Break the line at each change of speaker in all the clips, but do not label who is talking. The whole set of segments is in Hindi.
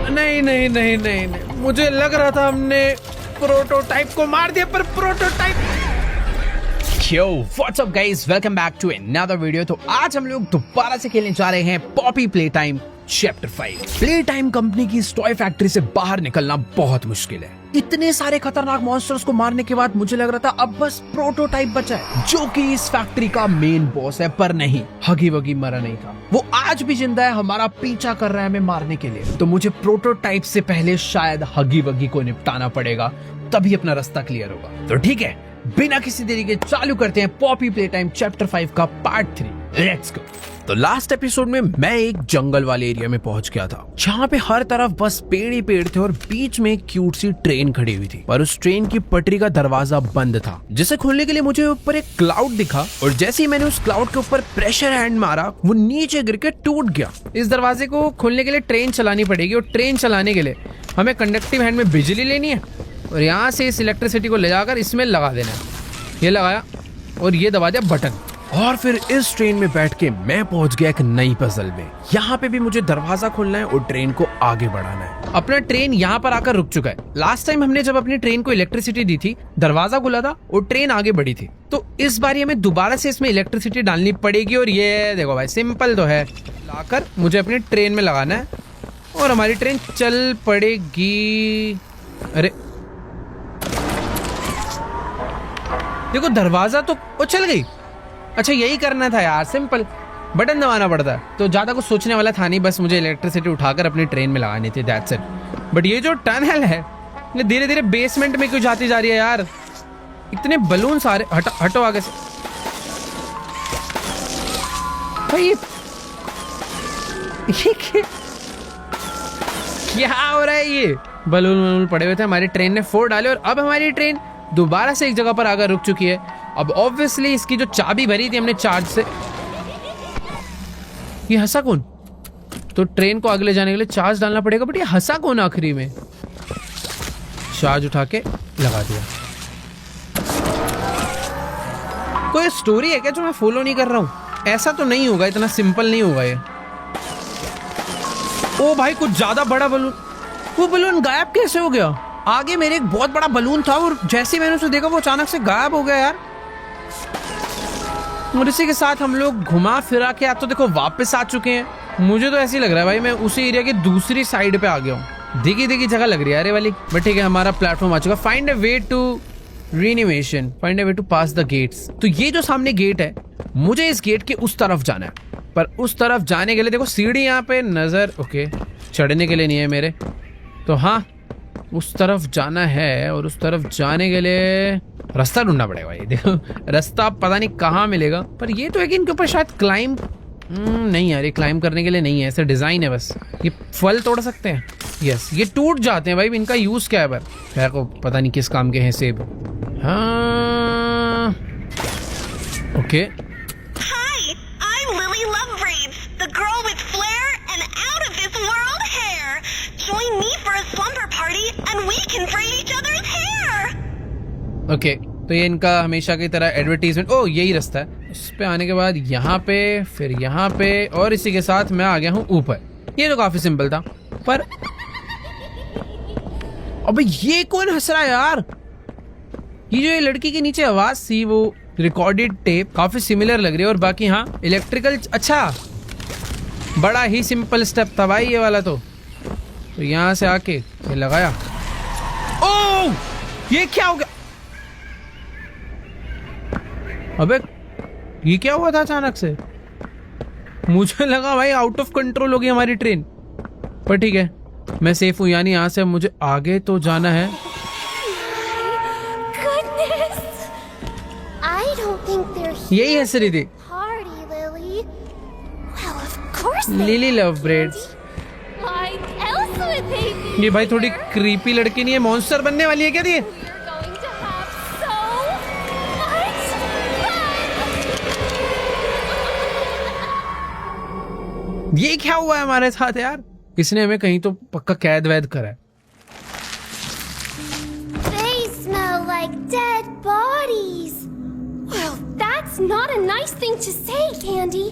नहीं नहीं नहीं नहीं नहीं, मुझे लग रहा था हमने प्रोटोटाइप को मार दिया, पर prototype.
Yo, what's up guys? Welcome back to another video। तो आज हम लोग दोबारा से खेलने जा रहे हैं Poppy Playtime chapter 5। Playtime company की टॉय फैक्ट्री से बाहर निकलना बहुत मुश्किल है। इतने सारे खतरनाक मॉन्स्टर्स को मारने के बाद मुझे लग रहा था अब बस प्रोटोटाइप बचा है, जो कि इस फैक्ट्री का मेन बॉस है। पर नहीं, हगी वगी मरा नहीं था, वो आज भी जिंदा है, हमारा पीछा कर रहा है हमें मारने के लिए। तो मुझे प्रोटोटाइप से पहले शायद हगी वगी को निपटाना पड़ेगा, तभी अपना रास्ता क्लियर होगा। तो ठीक है, बिना किसी देरी के चालू करते हैं पॉपी प्लेटाइम चैप्टर 5 का पार्ट 3। Let's go. तो लास्ट एपिसोड में मैं एक जंगल वाले एरिया में पहुंच गया था, जहाँ पे हर तरफ बस पेड़ ही पेड़ थे और बीच में एक क्यूट सी ट्रेन खड़ी हुई थी। पर उस ट्रेन की पटरी का दरवाजा बंद था, जिसे खोलने के लिए मुझे ऊपर एक क्लाउड दिखा, और जैसे ही मैंने उस क्लाउड के ऊपर प्रेशर हैंड मारा, वो नीचे गिर के टूट गया।
इस दरवाजे को खोलने के लिए ट्रेन चलानी पड़ेगी, और ट्रेन चलाने के लिए हमें कंडक्टिव हैंड में बिजली लेनी है, और यहाँ से इस इलेक्ट्रिसिटी को ले जाकर इसमें लगा देना है। ये लगाया और ये दबा दिया बटन,
और फिर इस ट्रेन में बैठ के मैं पहुंच गया एक नई पजल में। यहाँ पे भी मुझे दरवाजा खोलना है और ट्रेन को आगे बढ़ाना है।
अपना ट्रेन यहाँ पर आकर रुक चुका है। लास्ट टाइम हमने जब अपनी ट्रेन को इलेक्ट्रिसिटी दी थी, दरवाजा खुला था और ट्रेन आगे बढ़ी थी। तो इस बार हमें दोबारा से इसमें इलेक्ट्रिसिटी डालनी पड़ेगी, और ये देखो भाई, सिंपल तो है। लाकर मुझे अपनी ट्रेन में लगाना है और हमारी ट्रेन चल पड़ेगी। अरे देखो, दरवाजा तो वो चल गई। अच्छा, यही करना था यार, सिंपल बटन दबाना पड़ता है। तो ज्यादा कुछ सोचने वाला था नहीं, बस मुझे इलेक्ट्रिसिटी उठाकर अपनी ट्रेन में लगानी थी, दैट्स इट। बट ये जो टनल है, ये धीरे धीरे बेसमेंट में क्यों जाती जा रही है यार? इतने बलून सारे, हटो आगे से भाई। ये क्या हो रहा है? ये बलून पड़े हुए थे, हमारी ट्रेन ने फोड़ डाले, और अब हमारी ट्रेन दोबारा से एक जगह पर आकर रुक चुकी है। अब ऑब्वियसली इसकी जो चाबी भरी थी हमने चार्ज से, ये हंसा कौन? तो ट्रेन को आगे ले जाने के लिए चार्ज डालना पड़ेगा, बट ये हंसा कौन आखिरी में? चार्ज उठा के लगा दिया। कोई स्टोरी है क्या जो मैं फॉलो नहीं कर रहा हूं? ऐसा तो नहीं होगा, इतना सिंपल नहीं होगा ये। ओ भाई, कुछ ज्यादा बड़ा बलून। वो बलून गायब कैसे हो गया? आगे मेरे एक बहुत बड़ा बलून था, और जैसे ही मैंने उसे देखा वो अचानक से गायब हो गया यार। और इसी के साथ हम लोग घुमा फिरा के अब तो देखो वापस आ चुके हैं। मुझे तो ऐसे ही लग रहा है भाई, मैं उसी एरिया की दूसरी साइड पे आ गया हूँ। दिखी जगह लग रही है अरे वाली, बट ठीक है, हमारा प्लेटफॉर्म आ चुका। Find a way to reanimation, find a way to pass the gates. तो ये जो सामने गेट है, मुझे इस गेट के उस तरफ जाना है। पर उस तरफ जाने के लिए देखो सीढ़ी यहाँ पे नजर, ओके, चढ़ने के लिए नहीं है मेरे, तो हाँ उस तरफ जाना है। और उस तरफ जाने के लिए रास्ता ढूंढना पड़ेगा। ये देखो, रास्ता पता नहीं कहाँ मिलेगा। पर ये तो है कि इनके ऊपर शायद क्लाइंब नहीं यार, ये क्लाइंब करने के लिए नहीं है, ऐसा डिजाइन है बस। ये फल तोड़ सकते हैं, यस, ये टूट जाते हैं भाई, इनका यूज क्या है? पर खैर को पता नहीं किस काम के हैं सेब। हाँ ओके, ओके, तो ये इनका हमेशा की तरह एडवर्टीजमेंट। ओ यही रास्ता है। इस पे आने के बाद यहाँ पे, फिर यहाँ पे, और इसी के साथ मैं आ गया हूँ ऊपर। ये तो काफी सिंपल था। पर अबे ये कौन हंस रहा है यार? ये जो लड़की के नीचे आवाज थी, वो रिकॉर्डेड टेप, काफी सिमिलर लग रही है। और बाकी हाँ इलेक्ट्रिकल, अच्छा बड़ा ही सिंपल स्टेप था भाई ये वाला। तो यहाँ से आके ये लगाया। ओ ये क्या हो गया? अबे ये क्या हुआ था अचानक से? मुझे लगा भाई आउट ऑफ कंट्रोल हो गई हमारी ट्रेन। पर ठीक है, मैं सेफ हूं, यानी यहाँ से मुझे आगे तो जाना है। यही है श्रीदी, लिली लव ब्रेड्स। ये भाई थोड़ी क्रीपी लड़की नहीं है, मॉन्स्टर बनने वाली है क्या ये? ये क्या हुआ है हमारे साथ यार? इसने हमें कहीं तो पक्का कैद वैद करा है।
They smell like dead bodies. Well, that's not a nice thing to say, Candy.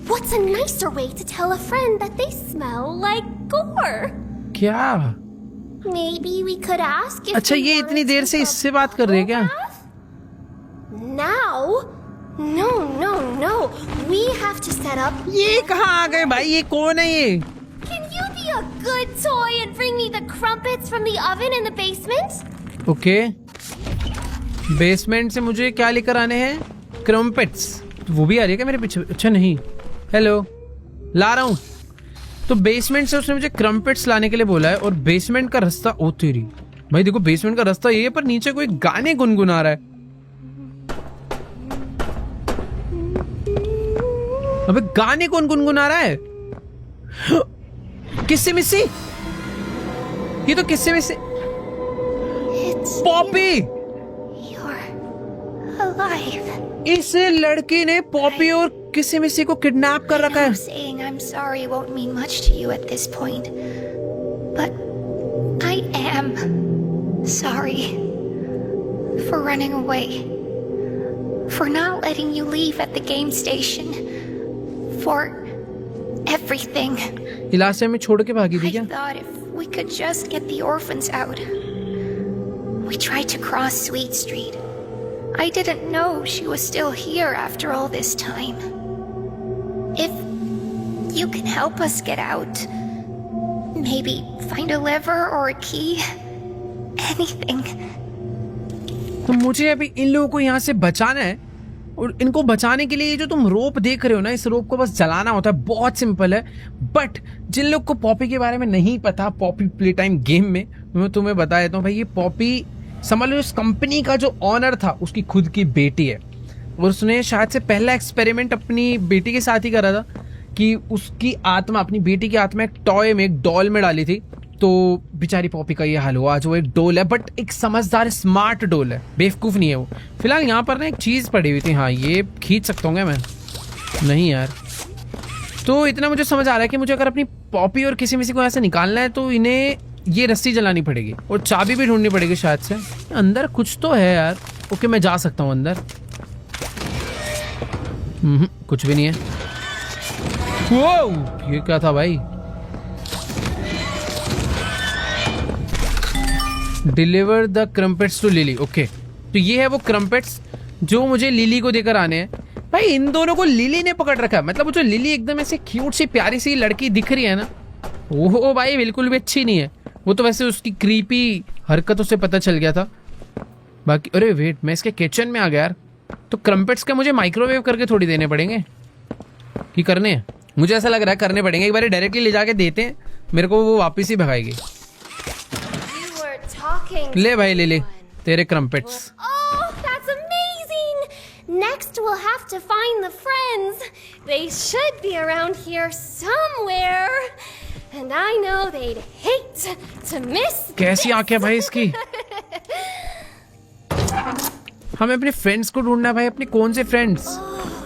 What's a nicer way to tell a friend that they smell like gore?
क्या?
Maybe we could ask if
अच्छा,
we
ये
wanted
इतनी देर
to
से
take
इससे
a
बात कर रही है क्या?
photograph? Now? No, no, no. We have to set up.
ये कहाँ आ गए भाई? ये कौन है ये?
Can you be a good toy and bring me the crumpets from the oven in the basement?
Okay, basement से मुझे क्या लेकर आने हैं? क्रम्पेट्स। वो भी आ रही है क्या मेरे पीछे? अच्छा नहीं, हेलो, ला रहा हूँ। तो बेसमेंट से उसने मुझे क्रम्पेट्स लाने के लिए बोला है, और बेसमेंट का रास्ता, ओ तेरी भाई देखो, बेसमेंट का रास्ता ये है, पर नीचे कोई गाने गुनगुना रहा है। अबे गाने कौन गुनगुना रहा है? किस्से मिस्सी, ये तो किस्से मिस्सी।
It's
Poppy,
you're alive.
इस लड़की ने पॉपी और किसी मिसी को किडनैप कर रखा है।
Saying I'm sorry won't mean much to you at this point, but I am sorry for running away, for not letting you leave at the game station, for everything.
इलाज में छोड़ के भागी थी
I
क्या?
thought if we could just get the orphans out. We tried to cross Sweet Street. I didn't know she was still here after all this time. If you can help us get out, maybe find a lever or a key, anything.
तो मुझे अभी इन लोगों को यहाँ से बचाना है, और इनको बचाने के लिए ये जो तुम रोप देख रहे हो ना, इस रोप को बस जलाना होता है। बहुत सिंपल है। बट जिन लोग को पॉपी के बारे में नहीं पता, पॉपी प्ले टाइम गेम में, मैं तुम्हें बता देता हूँ भाई, ये पॉपी समझ लो इस कंपनी का जो ऑनर था उसकी खुद की बेटी है, और उसने शायद से पहला एक्सपेरिमेंट अपनी बेटी के साथ ही करा था कि उसकी आत्मा, अपनी बेटी की आत्मा एक टॉय में, एक डॉल में डाली थी। तो बेचारी पॉपी का ये हाल हुआ। आज वो एक डोल है, बट एक समझदार स्मार्ट डोल है, बेवकूफ नहीं है वो। फिलहाल यहाँ पर ना एक चीज पड़ी हुई थी, हाँ ये खींच सकता हूँ क्या मैं? नहीं यार। तो इतना मुझे समझ आ रहा है कि मुझे अगर अपनी पॉपी और किसी मिसी को ऐसे निकालना है तो इन्हें ये रस्सी जलानी पड़ेगी, और चाबी भी ढूंढनी पड़ेगी शायद से। अंदर कुछ तो है यार। ओके, मैं जा सकता हूँ अंदर। कुछ भी नहीं है। वो ये क्या था भाई? Deliver the crumpets to Lily. Okay, तो ये है वो क्रम्पेट्स जो मुझे लिली को देकर आने हैं। भाई इन दोनों को लिली ने पकड़ रखा है। मतलब वो जो लिली एकदम ऐसे क्यूट सी प्यारी सी लड़की दिख रही है ना, वो भाई बिल्कुल भी अच्छी नहीं है। वो तो वैसे उसकी क्रीपी हरकतों से पता चल गया था। बाकी अरे वेट, मैं इसके किचन में आ गया यार। तो क्रम्पेट्स के मुझे माइक्रोवेव करके थोड़ी देने पड़ेंगे कि करने हैं? मुझे ऐसा लग रहा है करने पड़ेंगे। एक बार डायरेक्टली ले जाके देते हैं, मेरे को वो वापस ही भगाएगी।
You were talking.
ले भाई ले ले तेरे क्रम्पेट्स।
Oh, that's amazing! Next, we'll have to find the friends. They should be around here somewhere. And I know they'd hate to miss.
कैसी आंखें भाई इसकी। हमें अपने फ्रेंड्स को ढूंढना है भाई। अपने कौन से friends?
Oh,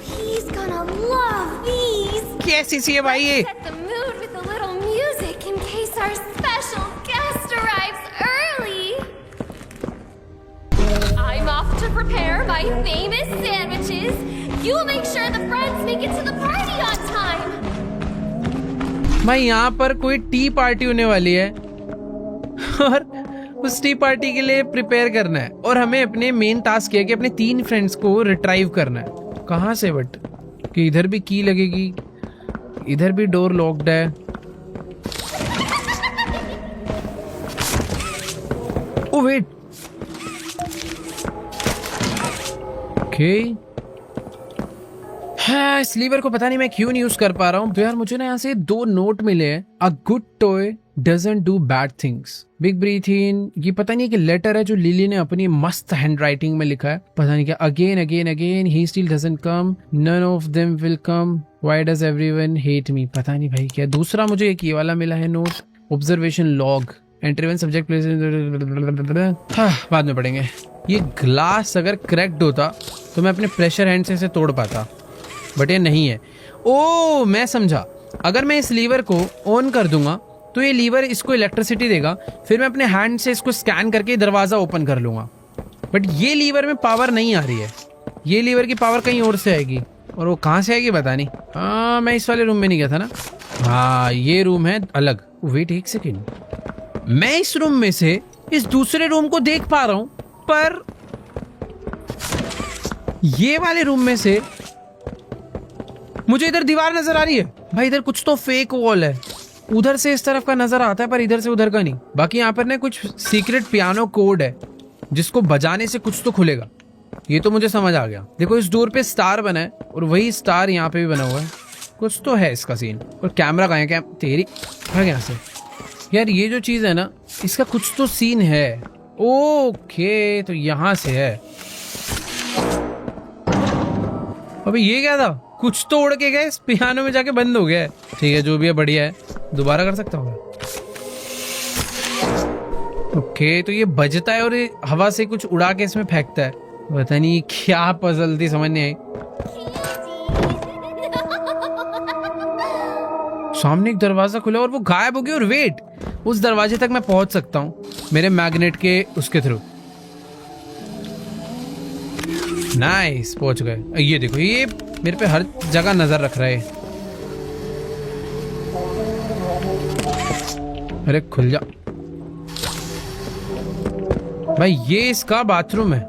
he's gonna love these.
कैसी सी है भाई ये?
Set the mood with a little music in case our special guest arrives early. I'm off to prepare my famous sandwiches. You make sure the friends make it to the party on time.
भाई यहाँ पर कोई टी पार्टी होने वाली है, और उस टी पार्टी के लिए प्रिपेयर करना है, और हमें अपने मेन टास्क है कि अपने 3 फ्रेंड्स को रिट्राइव करना है। कहाँ से? बट कि इधर भी की लगेगी, इधर भी डोर लॉक्ड है। Oh wait, okay. हाँ, इस लीवर को पता नहीं मैं क्यों नहीं यूज कर पा रहा हूँ। तो यार मुझे ना यहाँ से 2 नोट मिले हैं। A good toy doesn't do bad things, big breath in. ये पता नहीं कि लेटर है जो लिली ने अपनी मस्त हैंड राइटिंग में लिखा है, पता नहीं क्या। Again again again he still doesn't come, none of them will come, why does everyone hate me. पता नहीं भाई क्या। दूसरा मुझे एक ये वाला मिला है note, observation log, entry one subject place. हाँ, बाद में पढ़ेंगे। ये ग्लास अगर क्रैक्ड होता तो मैं अपने प्रेशर हैंड से इसे तोड़ पाता, बट ये नहीं है। ओ मैं समझा, अगर मैं इस लीवर को ऑन कर दूंगा तो ये लीवर इसको इलेक्ट्रिसिटी देगा, फिर मैं अपने हैंड से इसको स्कैन करके दरवाजा ओपन कर लूंगा। बट ये लीवर में पावर नहीं आ रही है, ये लीवर की पावर कहीं और से आएगी, और वो कहाँ से आएगी पता नहीं। हाँ, मैं इस वाले रूम में नहीं गया था ना। हाँ, ये रूम है अलग। वेट एक सेकेंड, मैं इस रूम में से इस दूसरे रूम को देख पा रहा हूं, पर ये वाले रूम में से मुझे इधर दीवार नजर आ रही है। भाई इधर कुछ तो फेक वॉल है, उधर से इस तरफ का नजर आता है पर इधर से उधर का नहीं। बाकी यहाँ पर ना कुछ सीक्रेट पियानो कोड है जिसको बजाने से कुछ तो खुलेगा, ये तो मुझे समझ आ गया। देखो इस डोर पे स्टार बना है और वही स्टार यहाँ पे भी बना हुआ है, कुछ तो है इसका सीन। और कैमरा कहाँ है? क्या तेरी भाग यहाँ से यार, ये जो चीज है ना इसका कुछ तो सीन है। ओके तो यहाँ से है। अबे ये क्या था? कुछ तो उड़ के गए, इस पियानो में जाके बंद हो गया। ठीक है जो भी है बढ़िया है, दोबारा कर सकता हूँ। ओके तो ये बजता है और ये हवा से कुछ उड़ा के इसमें फेंकता है। पता नहीं क्या पजल थी, समझ नहीं आई। सामने एक दरवाजा खुला और वो गायब हो गया। और वेट, उस दरवाजे तक मैं पहुंच सकता हूँ मेरे मैग्नेट के उसके थ्रू। नाइस, पहुंच गए। ये देखो ये मेरे पे हर जगह नजर रख रहा है। अरे खुल जा भाई, ये इसका बाथरूम है।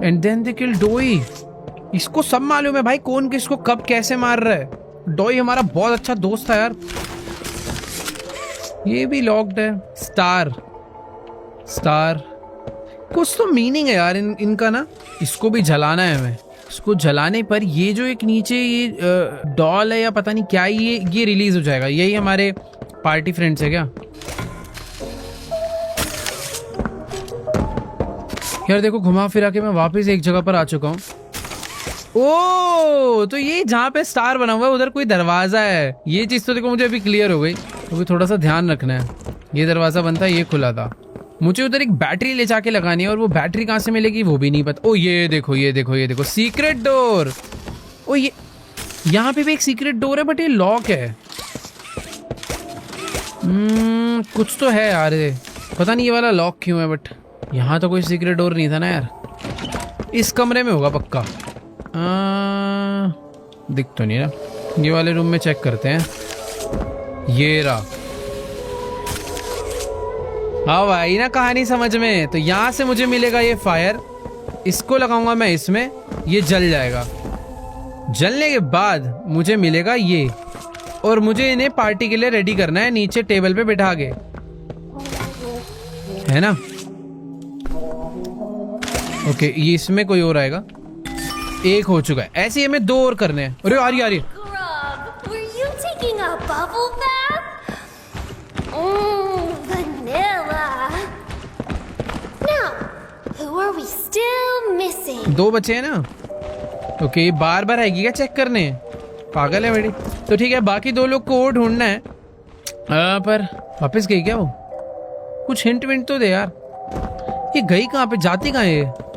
एंड देन दे किल डोई। इसको सब मालूम है भाई कौन किसको कब कैसे मार रहा है। डोई हमारा बहुत अच्छा दोस्त था यार। ये भी लॉक्ड है। स्टार स्टार कुछ तो मीनिंग है यार इनका ना। इसको भी जलाना है हमें। इसको जलाने पर ये जो एक नीचे ये डॉल है या पता नहीं क्या, ये रिलीज हो जाएगा। यही हमारे पार्टी फ्रेंड्स है क्या यार? देखो घुमा फिरा के मैं वापस एक जगह पर आ चुका हूँ। ओ तो ये जहाँ पे स्टार बना हुआ है उधर कोई दरवाजा है। ये चीज तो देखो मुझे अभी क्लियर हो गई। तो भी थोड़ा सा ध्यान रखना है। ये दरवाजा बंद था, ये खुला था। मुझे उधर एक बैटरी ले जाके लगानी है और वो बैटरी कहाँ से मिलेगी वो भी नहीं पता। ओ ये देखो ये देखो ये देखो सीक्रेट डोर। ओ ये यहाँ पे भी एक सीक्रेट डोर है बट ये लॉक है। कुछ तो है यार, पता नहीं ये वाला लॉक क्यों है। बट यहाँ तो कोई सीक्रेट डोर नहीं था ना यार। इस कमरे में होगा पक्का। दिख तो नहीं ना। ये वाले रूम में चेक करते हैं। ये रहा। हाँ भाई ना कहानी समझ में। तो यहाँ से मुझे मिलेगा ये फायर, इसको लगाऊंगा मैं इसमें, ये जल जाएगा। जलने के बाद मुझे मिलेगा ये, और मुझे इन्हें पार्टी के लिए रेडी करना है नीचे टेबल पे बिठा के, है ना। ओके ये इसमें कोई और आएगा। एक हो चुका है, ऐसे ही हमें 2 और करने हैं। अरे आ रही
Grub, were you taking a bubble bath? Vanilla. Now, who are we still missing?
2 बचे हैं ना। ओके ये बार बार आएगी क्या चेक करने? पागल है बड़ी। तो ठीक है बाकी 2 लोग को और ढूंढना है। पर वापस गई क्या वो? कुछ हिंट विंट तो दे यार। ये गई कहाँ पे, जाती कहाँ है?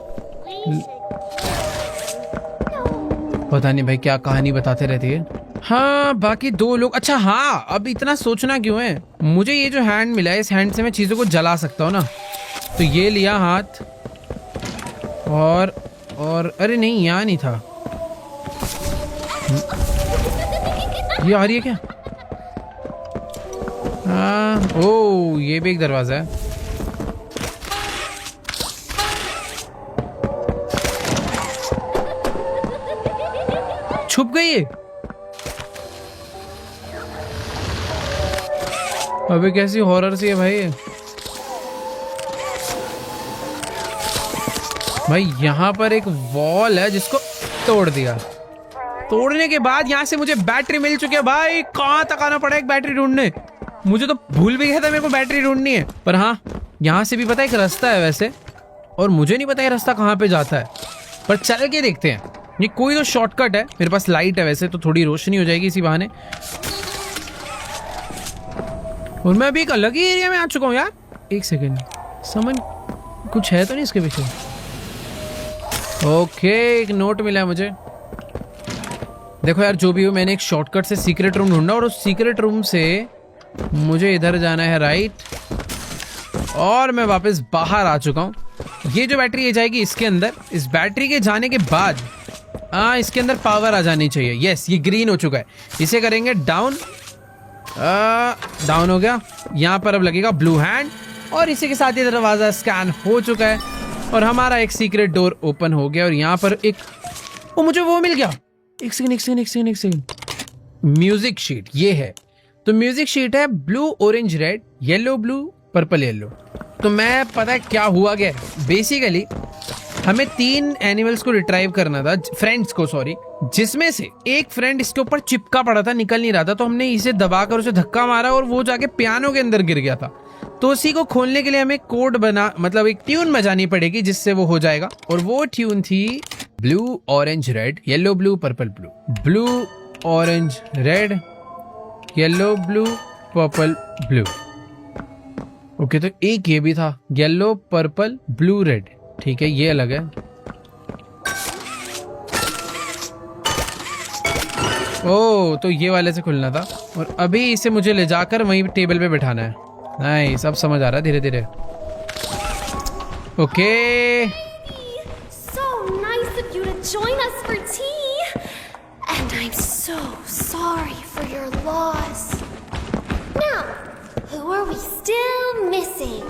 पता नहीं भाई क्या कहानी बताते रहती है। हाँ बाकी 2 लोग। अच्छा हाँ, अब इतना सोचना क्यों है? मुझे ये जो हैंड मिला है, इस हैंड से मैं चीजों को जला सकता हूँ ना। तो ये लिया हाथ और अरे नहीं यहाँ नहीं था। ये आ रही है क्या? हाँ ओ ये भी एक दरवाजा है। छुप गई है। अबे कैसी हॉरर सी है भाई। भाई यहाँ पर एक वॉल है जिसको तोड़ दिया। तोड़ने के बाद यहाँ से मुझे बैटरी मिल चुकी है। भाई कहाँ तक आना पड़ा एक बैटरी ढूंढने? मुझे तो भूल भी गया था मेरे को बैटरी ढूंढनी है। पर हाँ यहाँ से भी पता है एक रास्ता है वैसे, और मुझे नहीं पता ये रास्ता कहाँ पे जाता है, पर चल के देखते हैं। ये कोई तो शॉर्टकट है। मेरे पास लाइट है वैसे, तो थोड़ी रोशनी हो जाएगी इसी बहाने। और मैं अभी एक अलग ही एरिया में आ चुका हूँ यार। एक सेकेंड, समन कुछ है तो नहीं इसके पीछे? ओके एक नोट मिला है मुझे। देखो यार जो भी हो, मैंने एक शॉर्टकट से सीक्रेट रूम ढूंढा और उस सीक्रेट रूम से मुझे इधर जाना है राइट, और मैं वापस बाहर आ चुका हूँ। ये जो बैटरी ये जाएगी इसके अंदर। इस बैटरी के जाने के बाद इसके अंदर पावर आ जानी चाहिए। यस ये ग्रीन हो चुका है। इसे करेंगे डाउन डाउन हो गया। यहाँ पर अब लगेगा ब्लू हैंड और इसी के साथ ये दरवाजा स्कैन हो चुका है और हमारा एक सीक्रेट डोर ओपन हो गया और यहाँ पर एक मुझे वो मिल गया। एक सेकंड। म्यूजिक शीट ये है। तो म्यूजिक शीट है blue orange red yellow blue purple yellow. तो मैं पता है क्या हुआ गया, बेसिकली हमें 3 एनिमल्स को रिट्राइव करना था, फ्रेंड्स को सॉरी, जिसमें से एक फ्रेंड इसके ऊपर चिपका पड़ा था, निकल नहीं रहा था। तो हमने इसे दबाकर उसे धक्का मारा और वो जाके पियानो के अंदर गिर गया था। तो उसी को खोलने के लिए हमें कोड मतलब एक ट्यून बजानी पड़ेगी जिससे वो हो जाएगा। और वो ट्यून थी blue orange red yellow blue purple blue, blue orange red yellow blue purple blue. Okay, तो एक ये भी था येलो पर्पल ब्लू रेड। ठीक है, ये अलग है। ओ, तो ये वाले से खुलना था और अभी इसे मुझे ले जाकर वहीं टेबल पे बैठाना है। नहीं, सब समझ आ रहा है धीरे धीरे। Okay,
So nice of you to join us for tea. And I'm so sorry for your loss. Now, who are we still missing?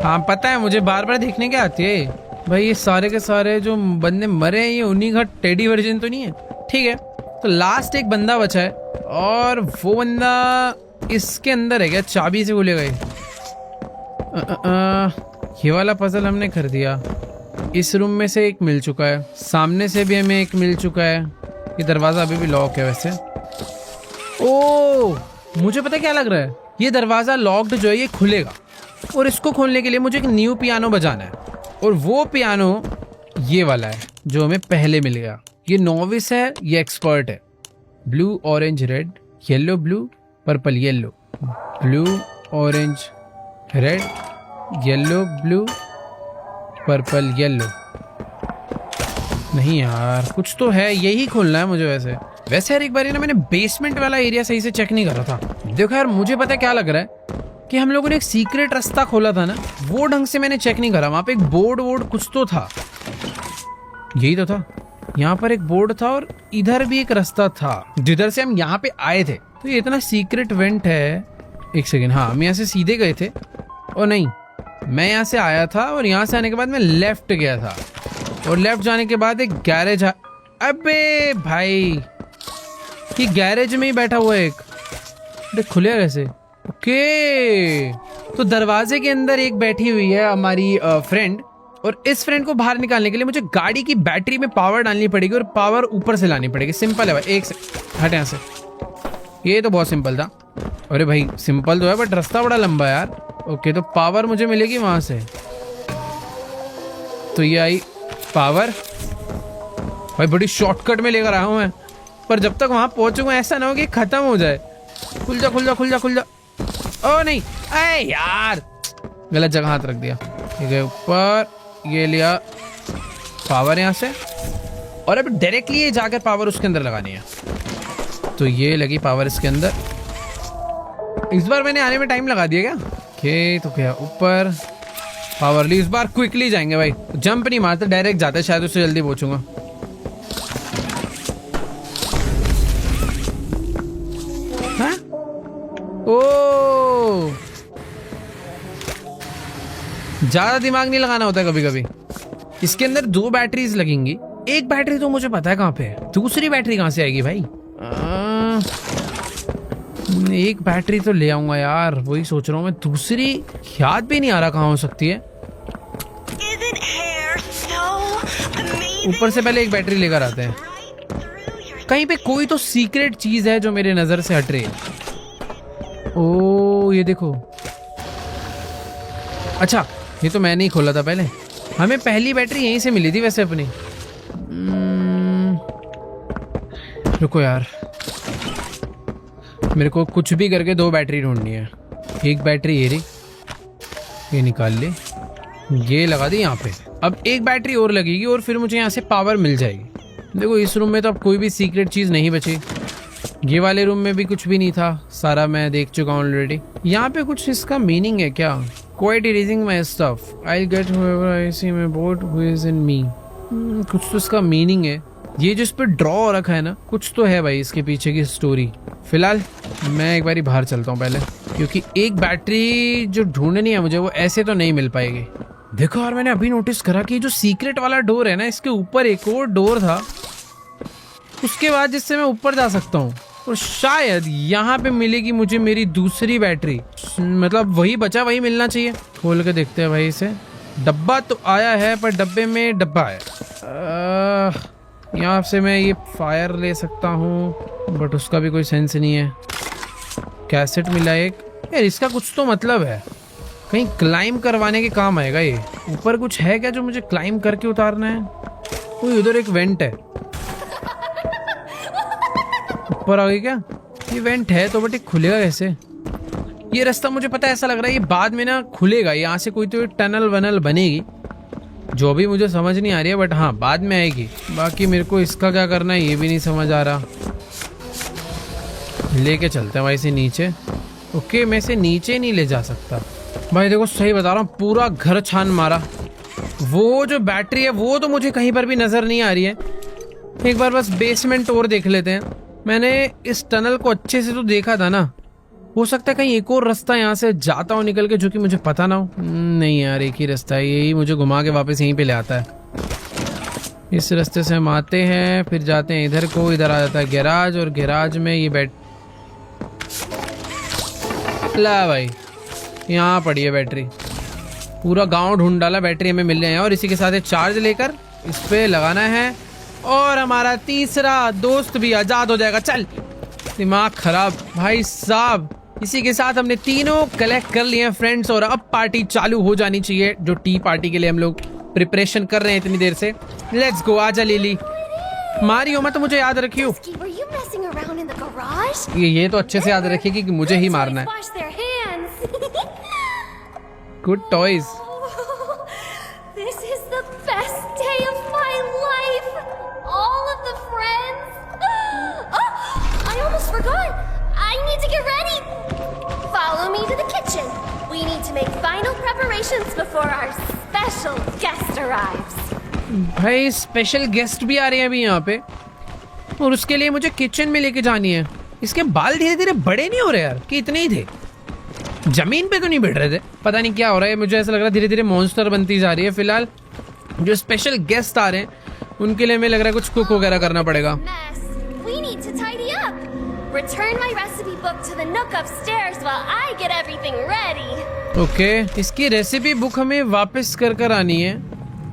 हाँ पता है मुझे, बार बार देखने क्या आती है भाई। ये सारे के सारे जो बंदे मरे हैं ये उन्हीं का टेडी वर्जन तो नहीं है। ठीक है, तो लास्ट एक बंदा बचा है और वो बंदा इसके अंदर है क्या? चाबी से खुलेगा ये वाला पजल हमने कर दिया। इस रूम में से एक मिल चुका है, सामने से भी हमें एक मिल चुका है। ये दरवाजा अभी भी लॉक है वैसे। ओ, मुझे पता क्या लग रहा है, ये दरवाजा लॉक्ड जो है ये खुलेगा और इसको खोलने के लिए मुझे एक न्यू पियानो बजाना है और वो पियानो ये वाला है जो हमें पहले मिल गया। ये नोविस है, ये एक्सपर्ट है। Blue orange red yellow blue purple yellow, blue orange red yellow blue purple yellow. नहीं यार, कुछ तो है, यही खोलना है मुझे। वैसे यार एक बार ना मैंने बेसमेंट वाला एरिया सही से चेक नहीं करा था। देखो यार, मुझे पता क्या लग रहा है कि हम लोगों ने एक सीक्रेट रास्ता खोला था ना, वो ढंग से मैंने चेक नहीं करा। वहां पे एक बोर्ड कुछ तो था, यही तो था। यहाँ पर एक बोर्ड था और इधर भी एक रास्ता था जिधर से हम यहाँ पे आए थे। तो ये इतना सीक्रेट वेंट है। एक सेकेंड, हाँ हम यहाँ से सीधे गए थे। और नहीं, मैं यहाँ से आया था और यहाँ से आने के बाद मैं लेफ्ट गया था और लेफ्ट जाने के बाद एक गैरेज। अबे भाई, ये गैरेज में ही बैठा हुआ है एक। खुले कैसे? ओके, तो दरवाजे के अंदर एक बैठी हुई है हमारी फ्रेंड और इस फ्रेंड को बाहर निकालने के लिए मुझे गाड़ी की बैटरी में पावर डालनी पड़ेगी और पावर ऊपर से लानी पड़ेगी। सिंपल है भाई। एक से हट यहाँ से। ये तो बहुत सिंपल था। अरे भाई सिंपल तो है बट रास्ता बड़ा लंबा है यार। ओके, तो पावर मुझे मिलेगी वहां से। तो ये आई पावर। भाई बड़ी शॉर्टकट में लेकर आया हूं मैं, पर जब तक वहां पहुंचूंगा ऐसा ना हो कि खत्म हो जाए। खुल जा खुल जा खुल जा खुल जा। ओ नहीं, अरे यार गलत जगह हाथ रख दिया। ठीक है, ऊपर ये लिया पावर यहाँ से और अब डायरेक्टली ये जाकर पावर उसके अंदर लगानी है। तो ये लगी पावर इसके अंदर। इस बार मैंने आने में टाइम लगा दिया क्या? ओके, तो क्या ऊपर पावर ली। इस बार क्विकली जाएंगे भाई, जंप नहीं मारते, डायरेक्ट जाते, शायद उससे जल्दी पहुंचूंगा। हाँ? ओ, ज्यादा दिमाग नहीं लगाना होता कभी कभी। इसके अंदर 2 बैटरीज लगेंगी। एक बैटरी तो मुझे पता है कहाँ पे है, दूसरी बैटरी कहाँ से आएगी भाई? एक बैटरी तो ले आऊंगा यार, वही सोच रहा हूँ मैं। दूसरी याद भी नहीं आ रहा कहाँ हो सकती है। ऊपर से पहले एक बैटरी लेकर आते हैं। कहीं पे कोई तो सीक्रेट चीज है जो मेरे नजर से हट रही है। ओ ये देखो, अच्छा ये तो मैंने ही खोला था पहले। हमें पहली बैटरी यहीं से मिली थी वैसे अपनी। रुको यार, मेरे को कुछ भी करके 2 बैटरी ढूंढनी है। एक बैटरी ये रही, ये निकाल ली, ये लगा दी यहाँ पे। अब एक बैटरी और लगेगी और फिर मुझे यहाँ से पावर मिल जाएगी। देखो इस रूम में तो अब कोई भी सीक्रेट चीज नहीं बची। ये वाले रूम में भी कुछ भी नहीं था, सारा मैं देख चुका हूँ ऑलरेडी। यहाँ पे कुछ इसका मीनिंग है क्या? Quite erasing my stuff. I'll get whoever I see my boat who is in me. कुछ तो इसका मीनिंग है, ये जो इस पे ड्रॉ हो रखा है ना, कुछ तो है भाई इसके पीछे की स्टोरी। फिलहाल मैं एक बारी बाहर चलता हूँ पहले, क्योंकि एक बैटरी जो ढूंढनी है मुझे वो ऐसे तो नहीं मिल पाएगी। देखो यार, मैंने अभी नोटिस करा कि जो सीक्रेट वाला डोर है ना, इसके ऊपर एक और डोर था उसके बाद, जिससे मैं ऊपर जा सकता हूँ, और शायद यहाँ पे मिलेगी मुझे मेरी दूसरी बैटरी। मतलब वही बचा, वही मिलना चाहिए। खोल के देखते हैं भाई इसे। डब्बा तो आया है, पर डब्बे में डब्बा है। यहाँ से मैं ये फायर ले सकता हूँ, बट उसका भी कोई सेंस नहीं है। कैसेट मिला एक। यार इसका कुछ तो मतलब है, कहीं क्लाइम करवाने के काम आएगा ये। ऊपर कुछ है क्या जो मुझे क्लाइम करके उतारना है? कोई उधर एक वेंट है, ऊपर आ गई क्या? ये वेंट है तो बट ये खुलेगा कैसे? ये रास्ता मुझे पता है, ऐसा लग रहा है ये बाद में ना खुलेगा। यहाँ से कोई तो टनल वनल बनेगी, जो भी मुझे समझ नहीं आ रही है, बट हाँ बाद में आएगी। बाकी मेरे को इसका क्या करना है ये भी नहीं समझ आ रहा। लेके चलते हैं भाई इसे नीचे। ओके, मैं इसे नीचे नहीं ले जा सकता भाई। देखो सही बता रहा हूँ, पूरा घर छान मारा। वो जो बैटरी है वो तो मुझे कहीं पर भी नजर नहीं आ रही है। एक बार बस बेसमेंट और देख लेते हैं। मैंने इस टनल को अच्छे से तो देखा था ना, हो सकता है कहीं एक और रास्ता यहाँ से जाता हो निकल के, जो कि मुझे पता ना हो। नहीं यार, एक ही रास्ता है, यही मुझे घुमा के वापस यहीं पे ले आता है। इस रास्ते से हम आते हैं, फिर जाते हैं इधर को। इधर आ जाता है गैराज, और गैराज में ये बैट ला भाई, यहाँ पड़ी है बैटरी। पूरा गांव ढूंढ डाला, बैटरी हमें मिल रहे हैं। और इसी के साथ चार्ज लेकर इस पे लगाना है, और हमारा तीसरा दोस्त भी आजाद हो जाएगा। चल, दिमाग खराब भाई साहब। इसी के साथ हमने तीनों कलेक्ट कर लिए हैं फ्रेंड्स, और अब पार्टी चालू हो जानी चाहिए, जो टी पार्टी के लिए हम लोग प्रिपरेशन कर रहे हैं इतनी देर से। लेट्स गो, आजा लिली। मारियो मत, तो मुझे याद रखियो।
Whiskey, were you messing around in the garage?
ये तो अच्छे से याद रखिएगी कि मुझे ही
Good
मारना
toys
है।
wash their hands.
Good toys.
Oh, this is the best day of my life. All of the friends. Oh, I almost forgot. I need to get ready. Follow me to the kitchen. We need to make final preparations before our special guest arrives.
भाई स्पेशल गेस्ट भी आ रहे हैं अभी यहाँ पे, और उसके लिए मुझे किचन में लेके जानी है। इसके बाल धीरे धीरे बड़े नहीं हो रहे यार, कि इतने ही थे? जमीन पे तो नहीं बैठ रहे थे। पता नहीं क्या हो रहा है, मुझे ऐसा लग रहा है धीरे धीरे मॉन्स्टर बनती जा रही है। फिलहाल जो स्पेशल गेस्ट आ रहे हैं उनके लिए हमें लग रहा है कुछ कुक वगैरह करना पड़ेगा।
Mess. We need to tidy up. Return my recipe book to the nook upstairs while I get everything ready.
Okay, इसकी रेसिपी बुक हमें वापस कर आनी है,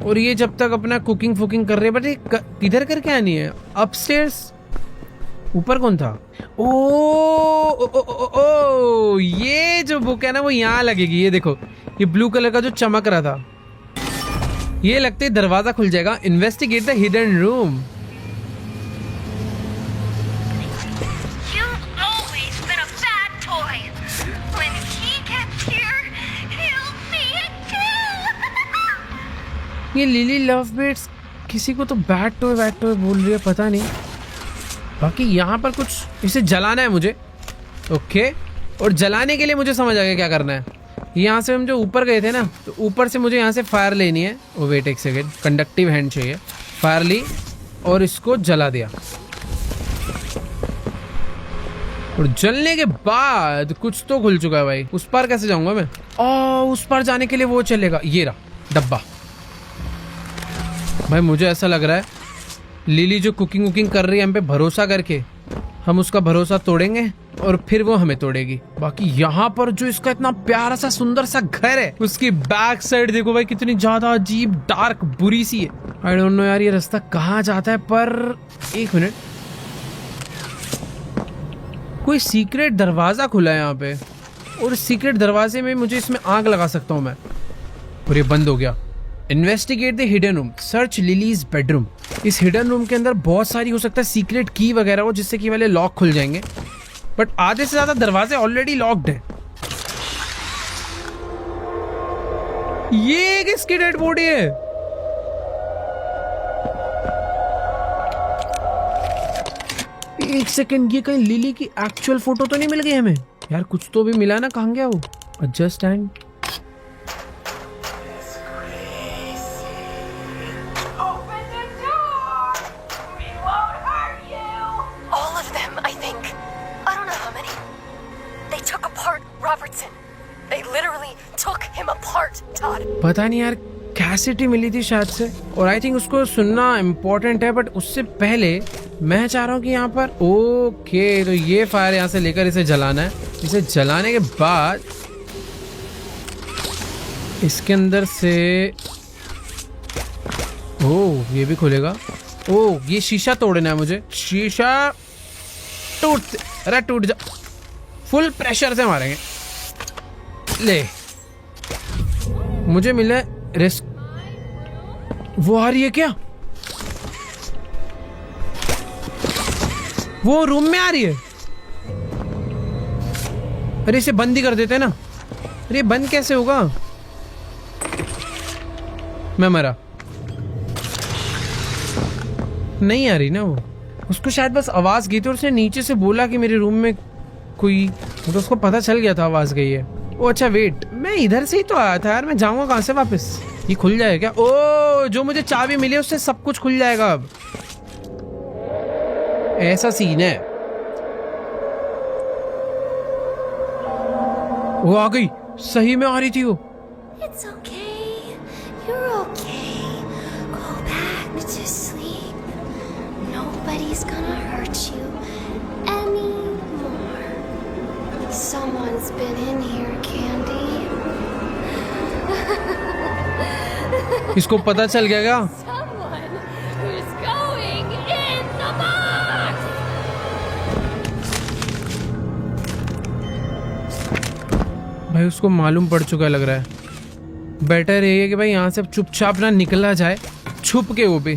और ये जब तक अपना कुकिंग फुकिंग कर रहे हैं। बट ये किधर करके आनी है? अपस्टेयर्स? ऊपर कौन था? ओ, ये जो बुक है ना वो यहाँ लगेगी। ये देखो, ये ब्लू कलर का जो चमक रहा था, ये लगते ही दरवाजा खुल जाएगा। Investigate the hidden room.
You've always been a bad toy. When he gets here, he'll be a kill.
ये लिली लव बिट्स किसी को तो बैड टॉय बोल रही है, पता नहीं। बाकी यहाँ पर कुछ इसे जलाना है मुझे। ओके, और जलाने के लिए मुझे समझ आ गया क्या करना है। यहाँ से हम जो ऊपर गए थे ना, तो ऊपर से मुझे यहाँ से फायर लेनी है। ओ वेट एक सेकेंड, कंडक्टिव हैंड चाहिए। फायर ली और इसको जला दिया, और जलने के बाद कुछ तो खुल चुका है भाई। उस पार कैसे जाऊंगा मैं? उस पार जाने के लिए वो चलेगा। ये रहा डब्बा। भाई मुझे ऐसा लग रहा है लिली जो कुकिंग वुकिंग कर रही है हम पे भरोसा करके, हम उसका भरोसा तोड़ेंगे और फिर वो हमें तोड़ेगी। बाकी यहाँ पर जो इसका इतना प्यारा सा सुंदर सा घर है, उसकी बैक साइड देखो भाई कितनी ज्यादा अजीब डार्क बुरी सी है। आई डोंट नो यार ये रास्ता कहाँ जाता है, पर एक मिनट, कोई सीक्रेट दरवाजा खुला है यहाँ पे, और सीक्रेट दरवाजे में मुझे इसमें आग लगा सकता हूँ मैं। और ये बंद हो गया। Investigate the hidden room, search lilies bedroom. इस हिडन रूम के अंदर बहुत सारी हो सकता है सीक्रेट की वगैरह हो, जिससे कि वाले लॉक खुल जाएंगे, बट आधे से ज्यादा दरवाजे ऑलरेडी लॉक्ड हैं। ये किसकी डेड बॉडी है? एक सेकंड, ये कहीं लिली की एक्चुअल फोटो तो नहीं मिल गई हमें यार? कुछ तो भी मिला ना, कहाँ गया वो? Just and
took apart Robertson. They literally took him apart, Todd.
पता नहीं यार कैसेटी मिली थी शायद से, और आई थिंक उसको सुनना इम्पोर्टेंट है, बट उससे पहले मैं चाह रहा हूँ कि यहाँ पर ओके तो ये फायर यहाँ से लेकर इसे जलाना है। इसे जलाने के बाद इसके अंदर से ये भी खुलेगा। ये शीशा तोड़ना है मुझे। शीशा टूट जा, फुल प्रेशर से मारेंगे। ले मुझे मिला रिस्क। वो आ रही है क्या? वो रूम में आ रही है। अरे इसे बंद ही कर देते हैं ना। अरे बंद कैसे होगा? मैं मरा। नहीं आ रही ना वो। उसको शायद बस आवाज गई थी और उसने नीचे से बोला कि मेरे रूम में कोई, तो उसको पता चल गया था आवाज गई है। ओ अच्छा वेट, मैं इधर से ही तो आया था यार। मैं जाऊंगा कहां से वापस? ये खुल जाएगा क्या? ओ जो मुझे चाबी मिली है उससे सब कुछ खुल जाएगा अब। ऐसा सीन है। वो आ गई, सही में आ रही थी वो।
It's okay. You're okay. Go back to sleep. Nobody's gonna hurt you anymore. Someone's been in here, Candy.
इसको पता चल गया क्या?
Someone who's going in the box.
भाई उसको मालूम पड़ चुका लग रहा है। बेटर यही है कि भाई यहाँ से चुपचाप ना निकला जाए, छुप के वो भी,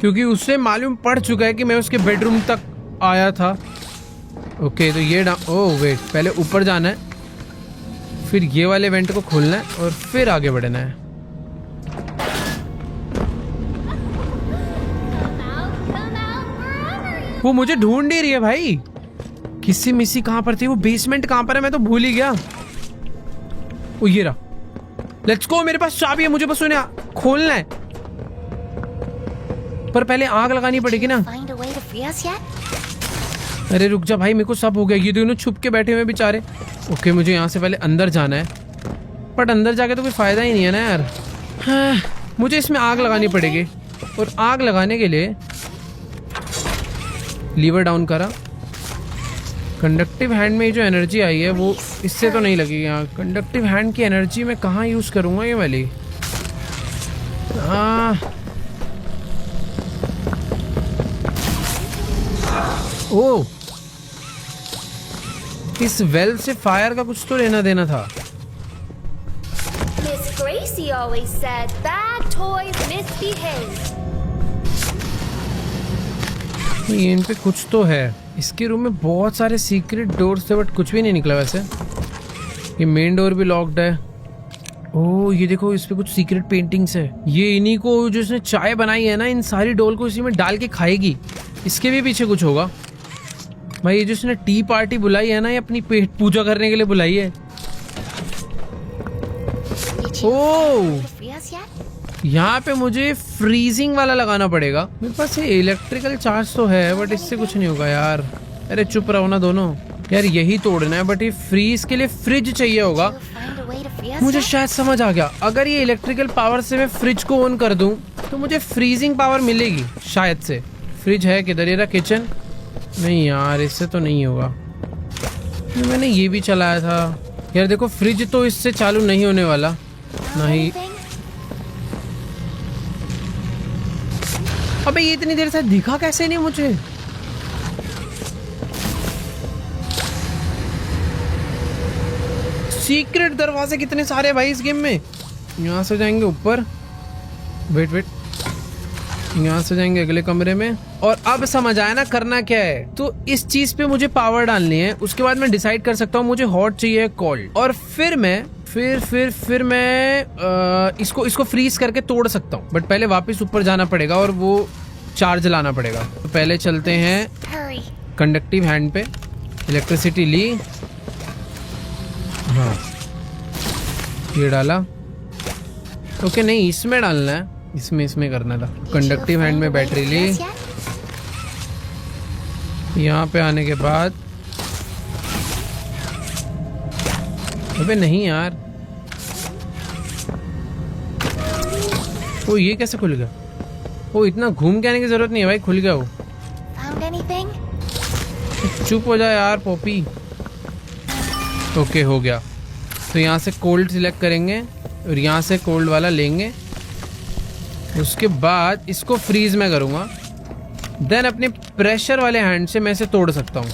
क्योंकि उससे मालूम पड़ चुका है कि मैं उसके बेडरूम तक आया था। ओके तो ये वेट, पहले ऊपर जाना है, फिर ये वाले वेंट को खोलना है और फिर आगे बढ़ना है। वो मुझे ढूंढ नहीं रही है भाई। किसी मिसी कहां पर थी? वो बेसमेंट कहां पर है? मैं तो भूल ही गया। वो ये रहा। लेट्स गो, मेरे पास चाबी है, मुझे बस उन्हें खोलना है। पर पहले आग लगानी पड़ेगी ना।
Find a way to free us yet?
अरे रुक जा भाई, मेरे को सब हो गया। ये दोनों छुप के बैठे हुए बेचारे। ओके मुझे यहाँ से पहले अंदर जाना है, बट अंदर जाके तो कोई फायदा ही नहीं है ना यार। हाँ, मुझे इसमें आग लगानी पड़ेगी, और आग लगाने के लिए लीवर डाउन करा। कंडक्टिव हैंड में जो एनर्जी आई है वो इससे तो नहीं लगेगी। यहाँ कंडक्टिव हैंड की एनर्जी मैं कहाँ यूज करूँगा ये वाली? ओ इस वेल से फायर का कुछ तो लेना देना था।
Miss Gracie always said bad toys misbehave.
ये इन पे कुछ तो है। इसके रूम में बहुत सारे सीक्रेट डोर्स थे, बट कुछ भी नहीं निकला वैसे। ये मेन डोर भी लॉक्ड है। ओह ये देखो, इस पे कुछ सीक्रेट पेंटिंग्स है। ये इन्हीं को जो इसने चाय बनाई है ना, इन सारी डोल को इसी में डाल के खाएगी। इसके भी पीछे कुछ होगा भाई। ये जो इसने टी पार्टी बुलाई है ना, ये अपनी पेट पूजा करने के लिए बुलाई है।
Did you
Oh.
find a way to free us yet?
यहाँ पे मुझे फ्रीजिंग वाला लगाना पड़ेगा। मेरे पास ये इलेक्ट्रिकल चार्ज तो है, बट इससे कुछ नहीं होगा यार। अरे चुप रहो ना दोनों यार, यही तोड़ना है। बट ये फ्रीज के लिए फ्रिज चाहिए होगा।
Did you find a way to free us
मुझे
yet?
शायद समझ आ गया। अगर ये इलेक्ट्रिकल पावर से मैं फ्रिज को ऑन कर दूं तो मुझे फ्रीजिंग पावर मिलेगी शायद से। फ्रिज है किधर? ये रहा किचन। नहीं यार इससे तो नहीं होगा। मैंने ये भी चलाया था यार। देखो फ्रिज तो इससे चालू नहीं होने वाला। नहीं,
Anything?
अबे ये इतनी देर से दिखा कैसे नहीं मुझे? सीक्रेट दरवाजे कितने सारे भाई इस गेम में। यहाँ से जाएंगे ऊपर। वेट, यहाँ से जाएंगे अगले कमरे में। और अब समझ आया ना करना क्या है। तो इस चीज पे मुझे पावर डालनी है। उसके बाद मैं डिसाइड कर सकता हूँ मुझे हॉट चाहिए कोल्ड, और फिर मैं फिर मैं इसको फ्रीज करके तोड़ सकता हूँ। बट पहले वापस ऊपर जाना पड़ेगा और वो चार्ज लाना पड़ेगा। तो पहले चलते हैं
Hurry.
कंडक्टिव हैंड पे। इलेक्ट्रिसिटी ली, हाँ ये डाला। ओके नहीं इसमें डालना है, इसमें करना था।
Did you
conductive hand
find
में
a way to
battery
free
ली।
us yet?
यहाँ पे आने के बाद अबे नहीं यार, वो ये कैसे खुल गया? वो इतना घूम के आने की जरूरत नहीं है भाई, खुल गया वो।
Found anything?
चुप हो जा यार पॉपी। ओके हो गया। तो यहाँ से कोल्ड सिलेक्ट करेंगे और यहाँ से कोल्ड वाला लेंगे, उसके बाद इसको फ्रीज में करूँगा, देन अपने प्रेशर वाले हैंड से मैं इसे तोड़ सकता हूँ।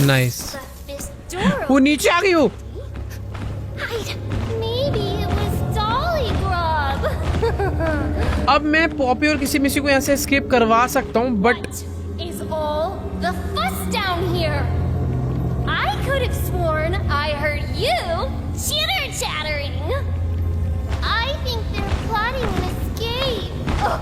नाइस।
This door
वो नीचे आ गई हो।
hide. Maybe it was Dolly Grub.
अब मैं पॉपी और किसी मिसी को यहाँ से एस्केप करवा सकता हूँ, but
What is all the fuss down here? I could have sworn I heard you chitter-chattering. I think they're plotting an escape. Oh,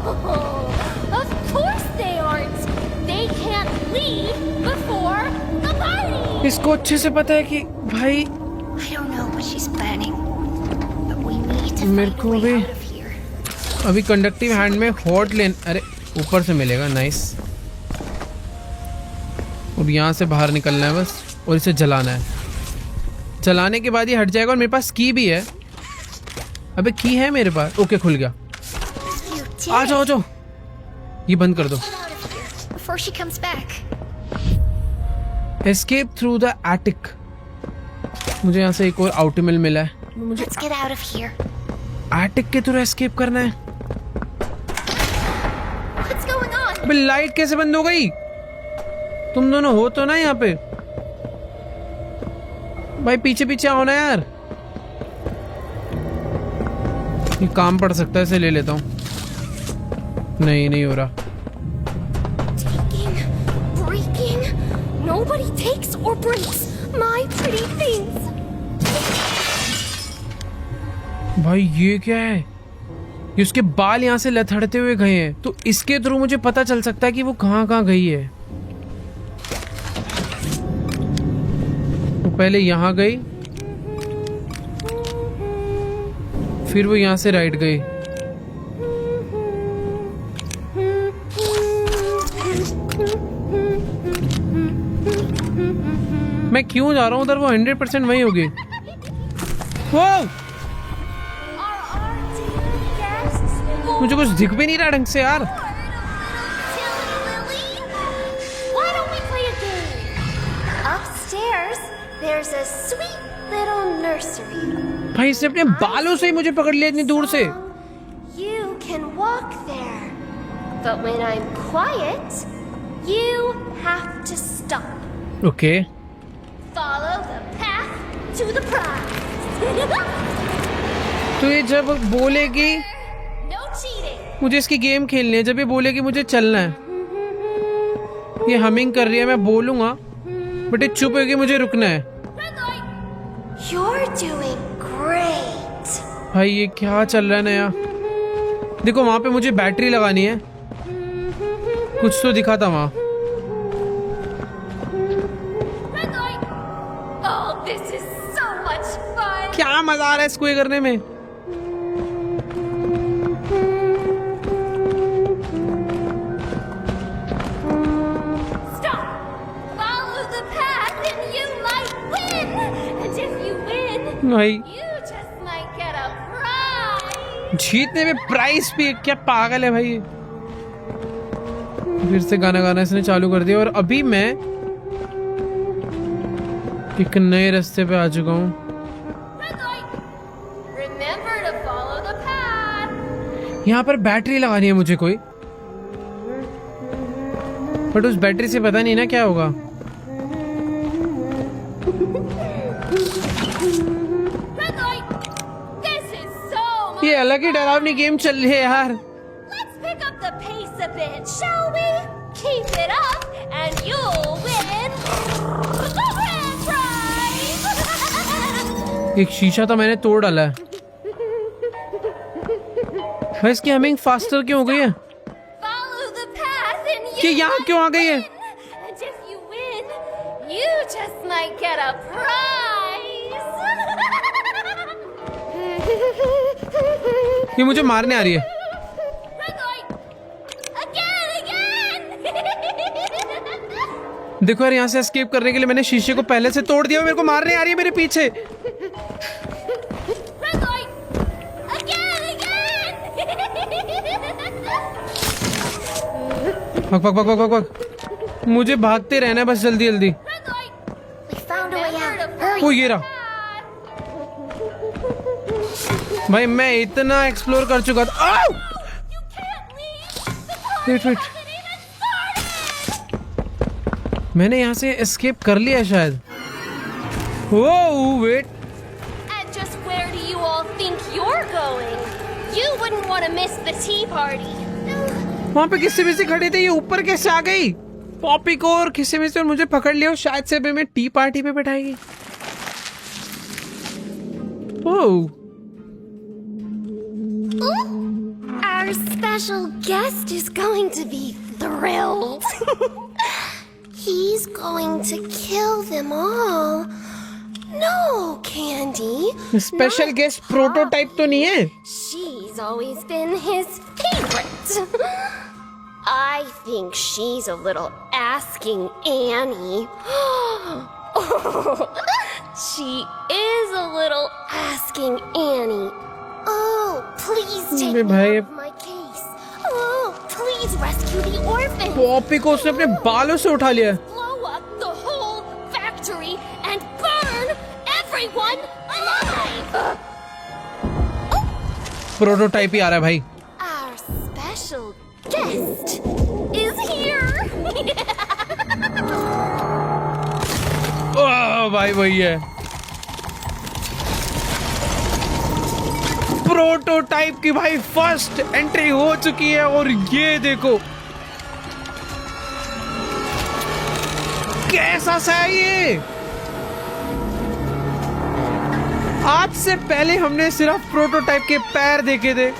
of course they aren't. They can't leave before the party.
इसको अच्छे से पता है कि भाई
I don't know what she's planning, but we need to
मेरे
find a
को
way
भी
out of here.
अभी कंडक्टिव हैंड में हॉट लेन, अरे ऊपर से मिलेगा। नाइस। अब यहाँ से बाहर निकलना है बस और इसे जलाना है। जलाने के बाद ये हट जाएगा और मेरे पास की भी है। अबे की है मेरे पास। ओके खुल गया।
You did
आ जाओ, आ जाओ। ये बंद कर दो।
get out of here before she comes back.
Escape through the attic. मुझे यहाँ से एक और आउटमिल मिला है। मुझे
Let's get out of here.
Attic के थ्रू एस्केप करना है।
What's going on?
अबे लाइट कैसे बंद हो गई? तुम दोनों हो तो ना यहाँ पे? भाई पीछे पीछे आओ ना यार। ये काम पड़ सकता है, इसे ले लेता हूँ। नहीं हो रहा।
Taking, breaking. Nobody takes or breaks my pretty things.
भाई ये क्या है? ये उसके बाल यहाँ से लथड़ते हुए गए हैं, तो इसके थ्रू मुझे पता चल सकता है कि वो कहाँ गई है। वो पहले यहाँ गई, फिर वो यहाँ से राइट गई। मैं क्यों जा रहा हूँ उधर? वो 100% वही होगी। वो मुझे कुछ दिख भी नहीं रहा ढंग से यार।
Why don't we play a game? Upstairs, there's a sweet little nursery.
भाई इसने अपने बालों से ही मुझे पकड़ लिया इतनी दूर से।
You can walk there. But when I'm quiet, you have to stop.
Okay
Follow the path to the prize.
तो ये जब बोलेगी
No cheating.
मुझे इसकी गेम खेलनी है, जब ये बोलेगी मुझे चलना है, ये हमिंग कर रही है, मैं बोलूंगा बट ये चुप होगी, मुझे रुकना है।
Red light. You're doing great.
भाई ये क्या चल रहा है नया? देखो वहां पे मुझे बैटरी लगानी है, कुछ तो दिखा था वहां।
Red light. Oh, this is so much fun.
क्या मजा आ रहा है इसको ये करने में।
Stop. Follow the path and you might win. And if you win,
भाई
you just might get a prize.
जीतने में प्राइस भी, क्या पागल है भाई ये। फिर से गाना इसने चालू कर दिया और अभी मैं एक नए रास्ते पे आ चुका हूँ।
Red light. Remember to follow the path.
यहाँ पर बैटरी लगानी है मुझे कोई, बट उस बैटरी से पता नहीं ना क्या होगा।
Red light. This is so much.
ये अलग ही डरावनी गेम चल रही है यार।
Let's pick up the pace a bit, shall we? Keep it up, and you'll win the grand prize.
एक शीशा तो मैंने तोड़ डाला है। भाई इसकी हमिंग फास्टर क्यों हो गई है?
Follow the path, and you
कि यहाँ क्यों आ गई है?
win. And if you win, you just might get a prize.
ये मुझे मारने आ रही है।
Red light. Again.
देखो यार, यहाँ से एस्केप करने के लिए मैंने शीशे को पहले से तोड़ दिया, मेरे को मारने आ रही है मेरे पीछे।
Red light! Again!
भाग भाग भाग भाग भाग, मुझे भागते रहना है बस, जल्दी जल्दी।
Red light!
We found a way out. Hurry.
ओ ये रहा भाई, मैं इतना एक्सप्लोर कर चुका था। आओ!
You can't leave! The party
wait wait,
hasn't even started!
मैंने यहाँ से एस्केप कर लिया है शायद। Oh wait,
And just where do you all think you're going? You wouldn't want to miss the tea party.
वहाँ पे किसी में से खड़े थे, ये ऊपर कैसे आ गई? पॉपी को और किसी में से और मुझे पकड़ लिया, शायद से अभी मैं टी पार्टी पे बैठाएगी। ओह
Our special guest is going to be thrilled. He's going to kill them all. No, Candy.
Special guest prototype तो नहीं है?
She's always been his favorite. I think she's a little asking Annie. She is a little asking Annie. Oh, please take
अबे
me
भाई,
out of my case. Oh, please rescue the orphans.
Poppy को उसने अपने बालों से उठा लिया।
Blow up the whole factory and burn everyone alive.
Prototype ही आ रहा है भाई।
Our special guest is here.
ओह भाई वही है, प्रोटोटाइप की भाई फर्स्ट एंट्री हो चुकी है। और ये देखो कैसा सा है ये। आज से पहले हमने सिर्फ प्रोटोटाइप के पैर देखे थे,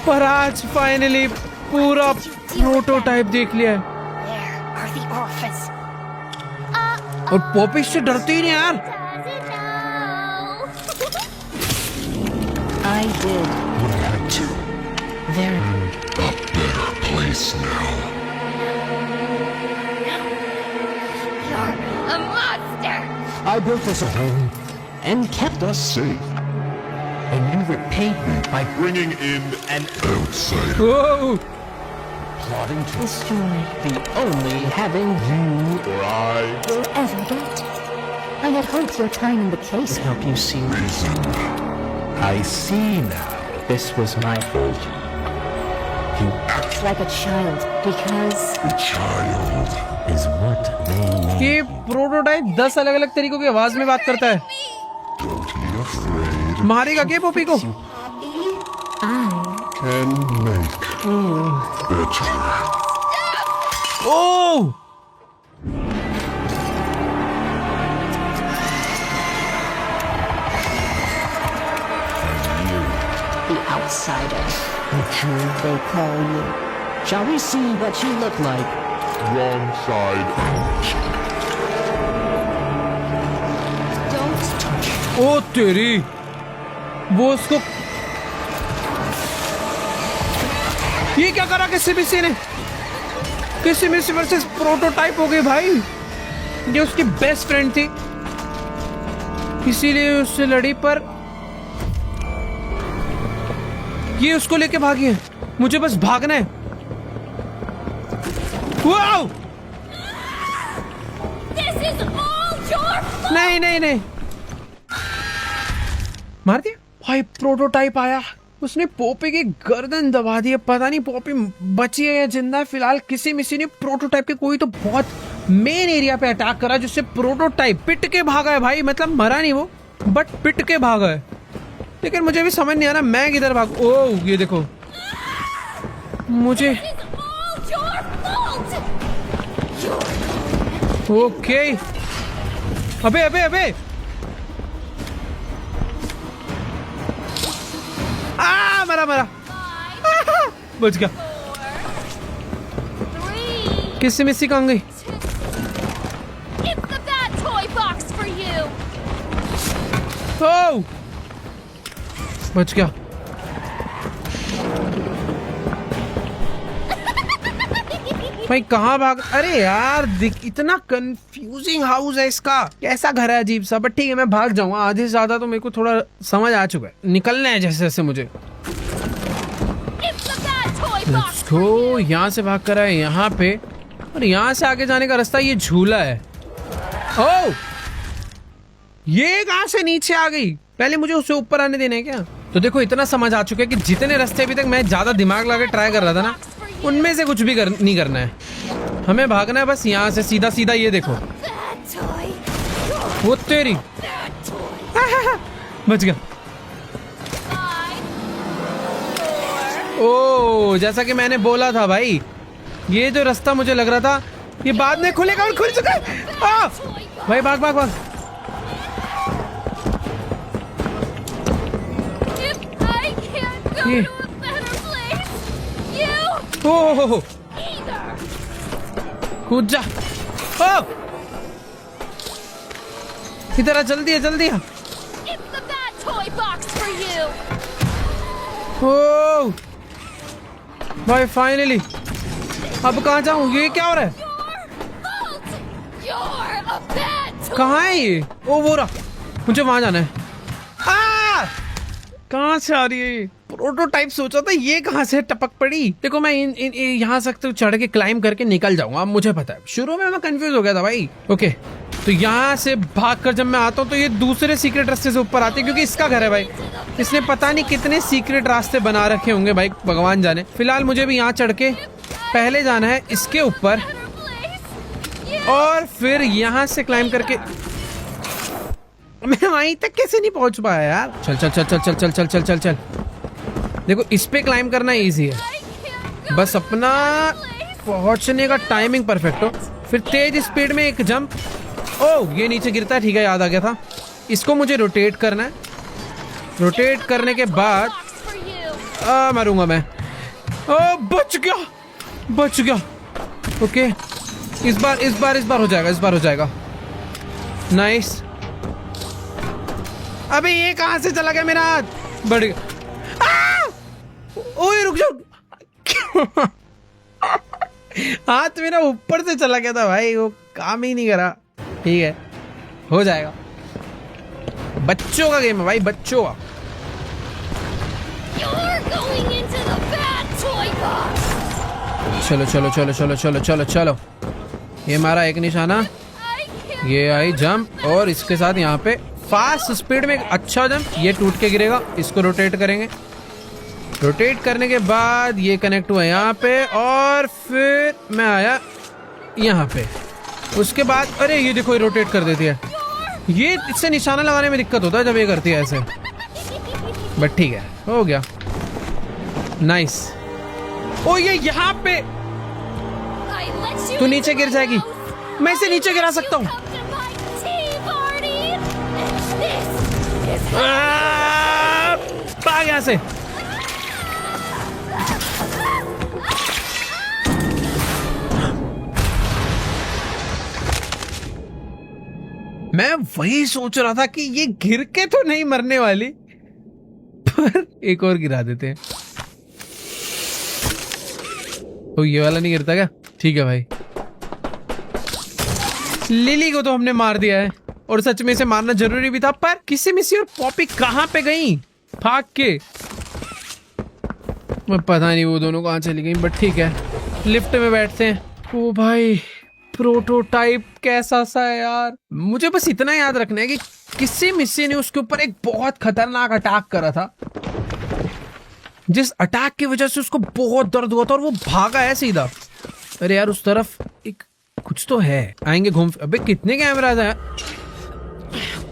पर आज फाइनली पूरा प्रोटोटाइप देख लिया है।
There are the orphans.
और पॉपी से डरती ही नहीं यार।
Does it know?
I did.
I had to.
There.
A better place now.
You're a monster.
I built us a home and kept us
Safe.
and you repaid me by
Bringing in an outsider.
Oh
plotting to destroy the only having you
Or I
will ever get. I had hoped your time in the case help you see.
reason.
I see now. This was my fault. You act like a child because
A child.
is what they need.
ये प्रोटोटाइप 10 अलग अलग तरीकों की आवाज में बात करता है।
Don't be afraid.
मारेगा क्या पॉपी को?
Can make better.
Oh
The outsider. They call you. Shall we see what you look like?
Wrong side out.
Don't touch.
ओ तेरी, वो उसको ये क्या करा किसी ने? किसी वर्सेस प्रोटोटाइप हो गई भाई। ये उसकी बेस्ट फ्रेंड थी, इसीलिए उससे लड़ी, पर ये उसको लेके भागी है। मुझे बस भागना है। Wow!
This is all your fault.
नहीं मार दिया भाई। प्रोटोटाइप आया, उसने पॉपी की गर्दन दबा दी। पता नहीं पॉपी बची है या जिंदा है। फिलहाल किसी मिसी ने प्रोटोटाइप के कोई तो बहुत मेन एरिया पे अटैक करा, जिससे प्रोटोटाइप पिट के भागा है भाई। मतलब मरा नहीं वो, बट पिट के भागा है। लेकिन मुझे भी समझ नहीं आ रहा मैं किधर भाग। ओह ये देखो, मुझे
This is all your fault.
Okay. अबे मरा बच गया।
3.
किससे मिस्सी कहाँ गई?
It's the bad toy box for you.
ओह बच गया। भाई कहाँ भाग, अरे यार इतना कंफ्यूजिंग हाउस है इसका, कैसा घर है अजीब सा। बट ठीक है मैं भाग जाऊंगा, आधे से ज्यादा तो मेरे को थोड़ा समझ आ चुका है, निकलना है जैसे जैसे मुझे। तो यहाँ से भाग कर आए यहाँ पे, और यहाँ से आगे जाने का रास्ता ये झूला है। ओ ये कहाँ से नीचे आ गई, पहले मुझे उससे ऊपर आने देने हैं क्या? तो देखो इतना समझ आ चुका है कि जितने रास्ते अभी तक मैं ज्यादा दिमाग लगा के ट्राई कर रहा था ना, उनमें से कुछ भी नहीं करना है, हमें भागना है बस यहाँ से सीधा सीधा। ये देखो वो तेरी बच गया। ओ जैसा कि मैंने बोला था भाई, ये जो रास्ता मुझे लग रहा था ये बाद में खुलेगा, और खुल चुका है। भाई भाग भाग भाग। ये ओ कूद जा। ओ इधर आ, जल्दी आ जल्दी आ। ओ भाई फाइनली, अब कहाँ जाऊँ, ये क्या हो रहा है, कहाँ है ये? ओ वो रहा, मुझे वहां जाना है। कहाँ से आ रही है ये? प्रोटोटाइप सोचा था, ये कहाँ से टपक पड़ी। देखो मैं यहाँ से तो चढ़ के क्लाइम करके निकल जाऊंगा, अब मुझे पता है। शुरू में मैं कंफ्यूज हो गया था भाई। ओके तो यहाँ से भागकर जब मैं आता हूँ तो ये दूसरे सीक्रेट रास्ते से ऊपर आते हैं, क्योंकि इसका घर है भाई। इसने पता नहीं कितने सीक्रेट रास्ते बना रखे होंगे भाई, भगवान जाने। फिलहाल मुझे भी यहाँ चढ़ के पहले जाना है इसके ऊपर, और फिर यहाँ से क्लाइम करके मैं वहीं तक कैसे नहीं पहुंच पाया यार। चल चल चल चल चल चल चल चल चल चल। देखो इस पे क्लाइम करना इजी है, बस अपना पहुंचने का टाइमिंग परफेक्ट हो, फिर तेज स्पीड में एक जंप। ओ ये नीचे गिरता है, ठीक है याद आ गया था। इसको मुझे रोटेट करना है, रोटेट करने के बाद मरूंगा मैं। ओ बच गया बच गया। ओके इस बार हो जाएगा, इस बार हो जाएगा। नाइस। अबे ये कहां से चला गया मेरा हाथ, बढ़ गया। ओए रुक जाओ हाथ मेरा ऊपर से चला गया था भाई, वो काम ही नहीं करा। ठीक है हो जाएगा, बच्चों का गेम है भाई, बच्चों का। चलो चलो चलो चलो चलो चलो चलो। ये मारा एक निशाना, ये आई जंप, और इसके साथ यहाँ पे फास्ट स्पीड में एक अच्छा जंप। ये टूट के गिरेगा, इसको रोटेट करेंगे। रोटेट करने के बाद ये कनेक्ट हुआ यहाँ पे, और फिर मैं आया यहाँ पे। उसके बाद अरे ये देखो ये रोटेट कर देती है। ये इससे निशाना लगाने में दिक्कत होता है जब ये करती है ऐसे, बट ठीक है हो गया। नाइस। ओ ये यहाँ पे तू नीचे गिर जाएगी, मैं इसे नीचे गिरा सकता हूँ। भाग यहाँ से। मैं वही सोच रहा था कि ये गिर के तो नहीं मरने वाली, पर एक और गिरा देते हैं। तो ये वाला नहीं गिरता क्या? ठीक है भाई। लिली को तो हमने मार दिया है, और सच में इसे मारना जरूरी भी था, पर किसी मिसी और पॉपी कहां पे गई भाग के, मैं पता नहीं वो दोनों कहां चली गई। बट ठीक है लिफ्ट में बैठते हैं। ओ भाई प्रोटोटाइप कैसा सा है यार। मुझे बस इतना याद रखना है कि किसी मिसी ने उसके ऊपर एक बहुत खतरनाक अटैक करा था, जिस अटैक की वजह से उसको बहुत दर्द हुआ था, और वो भागा है सीधा। अरे यार उस तरफ एक कुछ तो है, आएंगे घूम। अबे कितने कैमरास हैं?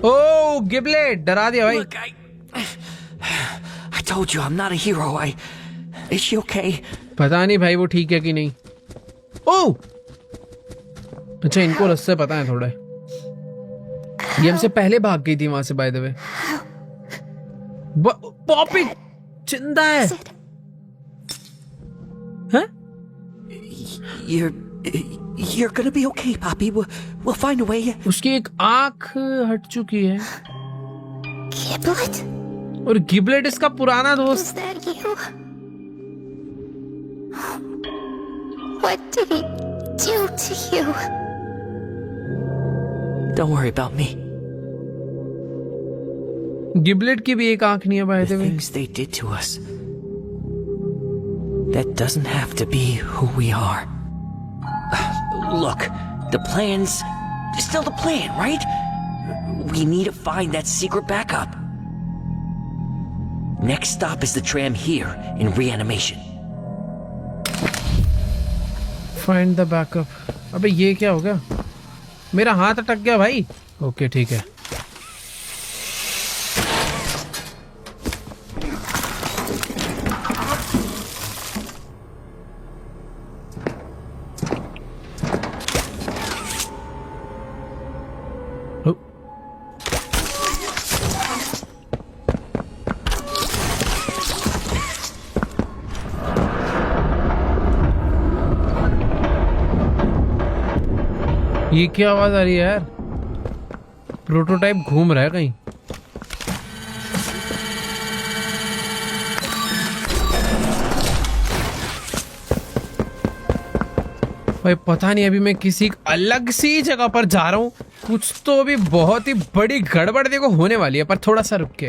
ओ गिबलेट डरा दिया भाई।
Look, I told you I'm not a hero. Is she okay?
पता नहीं भाई वो ठीक है कि नहीं। ओ अच्छा इनको रस्ते पता है थोड़े, ये हमसे पहले भाग गई थी वहां से बाय द वे। पॉपी जिंदा है। हाँ?
You're gonna be okay, Poppy. We'll find a way.
उसकी एक आंख हट चुकी है,
Giblet?
और गिबलेट इसका पुराना दोस्त।
Is that you? What did he do to you?
Don't worry about me.
गिबलेट की भी एक आंख नहीं है by
The
the way.
things they did to us. That doesn't have to be who we are. Look, the plan's still the plan, right? We need to find that secret backup. Next stop is the tram here in reanimation.
Find the backup. अबे ये क्या हो गया? मेरा हाथ अटक गया भाई। ओके ठीक है। ओ, ये क्या आवाज आ रही है यार? प्रोटोटाइप घूम रहा है कहीं। भाई पता नहीं, अभी मैं किसी अलग सी जगह पर जा रहा हूँ। कुछ तो अभी बहुत ही बड़ी गड़बड़ देखो होने वाली है, पर थोड़ा सा रुक के।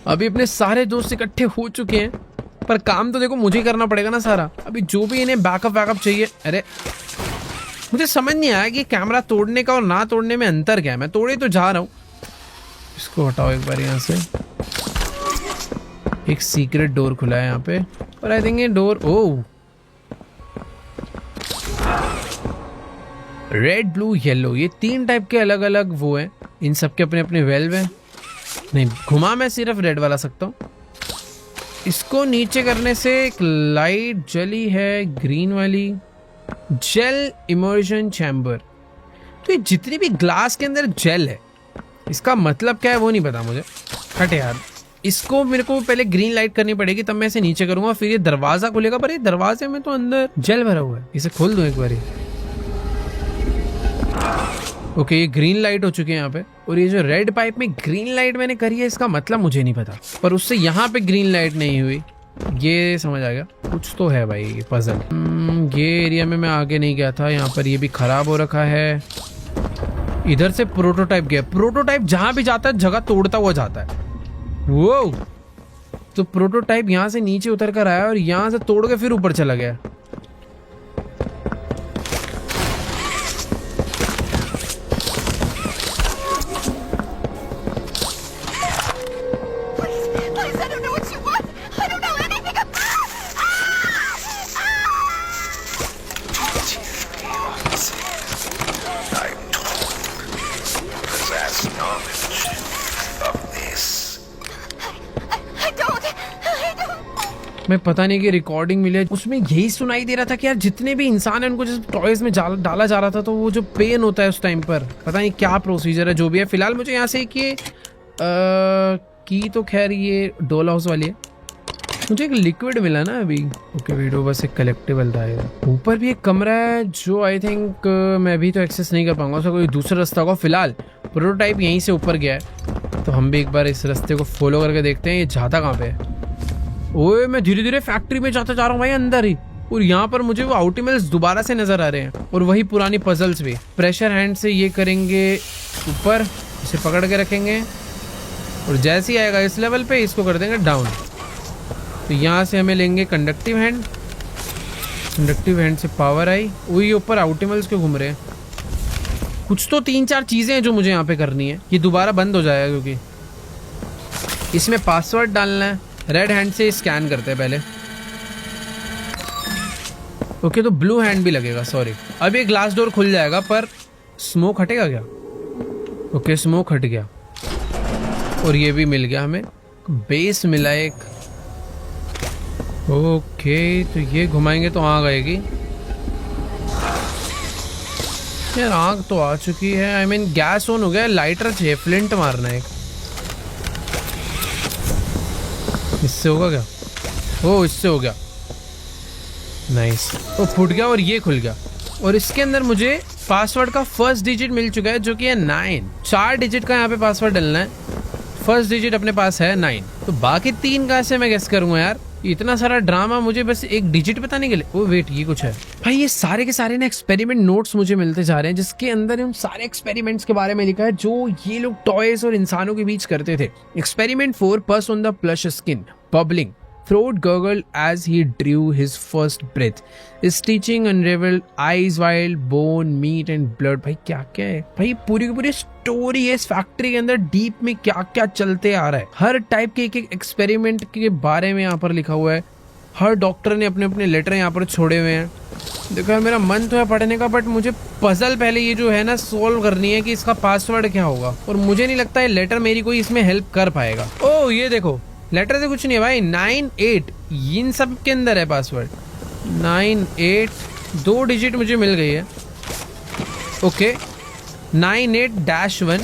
अभी अपने सारे दोस्त इकट्ठे हो चुके हैं, पर काम तो देखो मुझे ही करना पड़ेगा ना सारा। अभी जो भी इन्हें बैकअप चाहिए। अरे मुझे समझ नहीं आया कि कैमरा तोड़ने का और ना तोड़ने में अंतर क्या है। मैं तोड़े तो जा रहा हूँ। इसको हटाओ एक बार यहाँ से। एक सीक्रेट डोर खुला है यहाँ पे, और आई थिंक ये डोर, ओह रेड ब्लू येलो, ये 3 टाइप के अलग अलग वो हैं। इन सब के अपने अपने वेल्व हैं। नहीं, घुमा मैं सिर्फ रेड वाला सकता हूँ। इसको नीचे करने से एक लाइट जली है, ग्रीन वाली जेल इमर्जन चैम्बर। तो ये जितनी भी ग्लास के अंदर जेल है, इसका मतलब क्या है वो नहीं पता मुझे। हट यार, इसको मेरे को पहले ग्रीन लाइट करनी पड़ेगी, तब मैं इसे नीचे करूंगा, फिर ये दरवाजा खुलेगा। पर ये दरवाजे में तो अंदर जेल भरा हुआ है। इसे खोल दूं एक बार। ओके, ये ग्रीन लाइट हो चुकी है यहाँ पे। और ये जो रेड पाइप में ग्रीन लाइट मैंने करी है, इसका मतलब मुझे नहीं पता। पर उससे यहाँ पे ग्रीन लाइट नहीं हुई, ये समझ आ गया। कुछ तो है भाई ये पजल। ये एरिया में मैं आगे नहीं गया था। यहाँ पर ये भी खराब हो रखा है। इधर से प्रोटोटाइप गया। प्रोटोटाइप जहां भी जाता है जगह तोड़ता हुआ जाता है। वो तो प्रोटोटाइप यहाँ से नीचे उतर कर आया और यहाँ से तोड़ के फिर ऊपर चला गया।
Please, I don't know what you want. I don't know anything about.
I told possess knowledge of this.
I don't.
मैं पता नहीं कि रिकॉर्डिंग मिले, उसमें यही सुनाई दे रहा था कि यार जितने भी इंसान हैं उनको जैसे टॉयज में डाला जा रहा था, तो वो जो पेन होता है उस टाइम पर, पता नहीं क्या प्रोसीजर है। जो भी है, फिलहाल मुझे यहाँ से कि की तो खैर ये डोल हाउस वाली है। मुझे एक लिक्विड मिला ना अभी। ओके वीडियो बस एक कलेक्टिबल था। ऊपर भी एक कमरा है जो आई थिंक मैं अभी तो एक्सेस नहीं कर पाऊंगा, उसका कोई दूसरा रास्ता होगा। फिलहाल प्रोटोटाइप यहीं से ऊपर गया है, तो हम भी एक बार इस रास्ते को फॉलो करके देखते हैं ये जाता कहाँ पे है। ओए मैं धीरे धीरे फैक्ट्री में जाता जा रहा हूँ भाई, अंदर ही। और यहाँ पर मुझे वो आउटिमल्स दोबारा से नजर आ रहे हैं, और वही पुरानी पजल्स भी। प्रेशर हैंड से ये करेंगे ऊपर, इसे पकड़ के रखेंगे, और जैसे ही आएगा इस लेवल पे इसको कर देंगे डाउन। तो यहाँ से हमें लेंगे कंडक्टिव हैंड। कंडक्टिव हैंड से पावर आई। वही ऊपर आउटिमल्स क्यों घूम रहे हैं? कुछ तो 3-4 चीजें हैं जो मुझे यहाँ पे करनी है। ये दोबारा बंद हो जाएगा क्योंकि इसमें पासवर्ड डालना है। रेड हैंड से स्कैन करते हैं पहले। ओके, तो ब्लू हैंड भी लगेगा। सॉरी, अब ये ग्लास डोर खुल जाएगा, पर स्मोक हटेगा क्या? ओके, स्मोक हट गया, और ये भी मिल गया हमें। बेस मिला एक। ओके, तो ये घुमाएंगे तो आग आएगी। यार आग तो आ चुकी है। आई मीन गैस ऑन हो गया। लाइटर चाहिए, फ्लिंट मारना है। इससे होगा क्या? ओ, इससे हो गया। नाइस। वो फूट गया और ये खुल गया। और इसके अंदर मुझे पासवर्ड का फर्स्ट डिजिट मिल चुका है, जो कि है 9। 4 डिजिट का यहाँ पे पासवर्ड डलना है। फर्स्ट डिजिट अपने पास है 9, तो बाकी 3 कहाँ से मैं गेस करूंगा यार? इतना सारा ड्रामा मुझे बस एक डिजिट बताने के लिए। ओ वेट, ये कुछ है भाई। ये सारे के सारे ना एक्सपेरिमेंट नोट्स मुझे मिलते जा रहे हैं, जिसके अंदर उन सारे एक्सपेरिमेंट्स के बारे में लिखा है जो ये लोग टॉयज और इंसानों के बीच करते थे। एक्सपेरिमेंट 4, पस on the plush skin, bubbling, throat gurgled as he drew his first breath. Stitching unraveled, eyes wild, bone, meat and blood. भाई क्या क्या है भाई, पूरी की पूरी स्टोरी है इस फैक्ट्री के अंदर। डीप में क्या क्या चलते आ रहा है, हर टाइप के एक एक एक्सपेरिमेंट के बारे में यहाँ पर लिखा हुआ है। हर डॉक्टर ने अपने अपने लेटर यहाँ पर छोड़े हुए हैं। देखो यार, मेरा मन तो है पढ़ने का, बट मुझे पजल पहले ये जो है ना सोल्व करनी है कि इसका पासवर्ड क्या होगा, और मुझे नहीं लगता है लेटर मेरी कोई इसमें हेल्प कर पाएगा। ओ ये देखो, लेटर से कुछ नहीं है भाई। 9-8 इन सब के अंदर है पासवर्ड। 9-8 2 डिजिट मुझे मिल गई है। ओके 98-1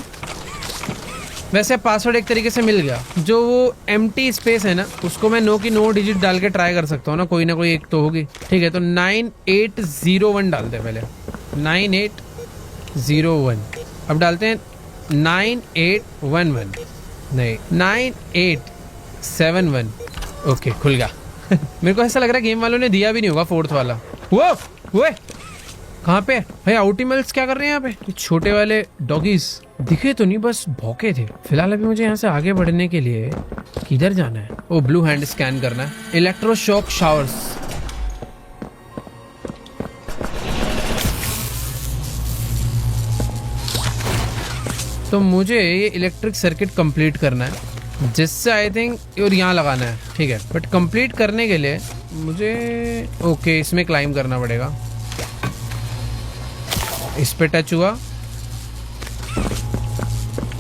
वैसे पासवर्ड एक तरीके से मिल गया। जो वो एम्प्टी स्पेस है ना, उसको मैं 9 की 9 डिजिट डाल के ट्राई कर सकता हूँ ना कोई एक तो होगी। ठीक है, तो 9801 डालते हैं पहले। 9801 अब डालते हैं 9811 नहीं 9871। ओके खुल गया। मेरे को ऐसा लग रहा है गेम वालों ने दिया भी नहीं होगा 4th वाला। वो कहाँ पे भाई? आउटिमल्स क्या कर रहे हैं यहाँ पे? ये छोटे वाले डॉगीज दिखे तो नहीं, बस भौंके थे। फिलहाल अभी मुझे यहाँ से आगे बढ़ने के लिए किधर जाना है? ओ ब्लू हैंड स्कैन करना है। इलेक्ट्रोशॉक शावर्स, तो मुझे ये इलेक्ट्रिक सर्किट कंप्लीट करना है, जिससे आई थिंक और यहाँ लगाना है। ठीक है, बट कंप्लीट करने के लिए मुझे ओके इसमें क्लाइंब करना पड़ेगा। इस पे टच हुआ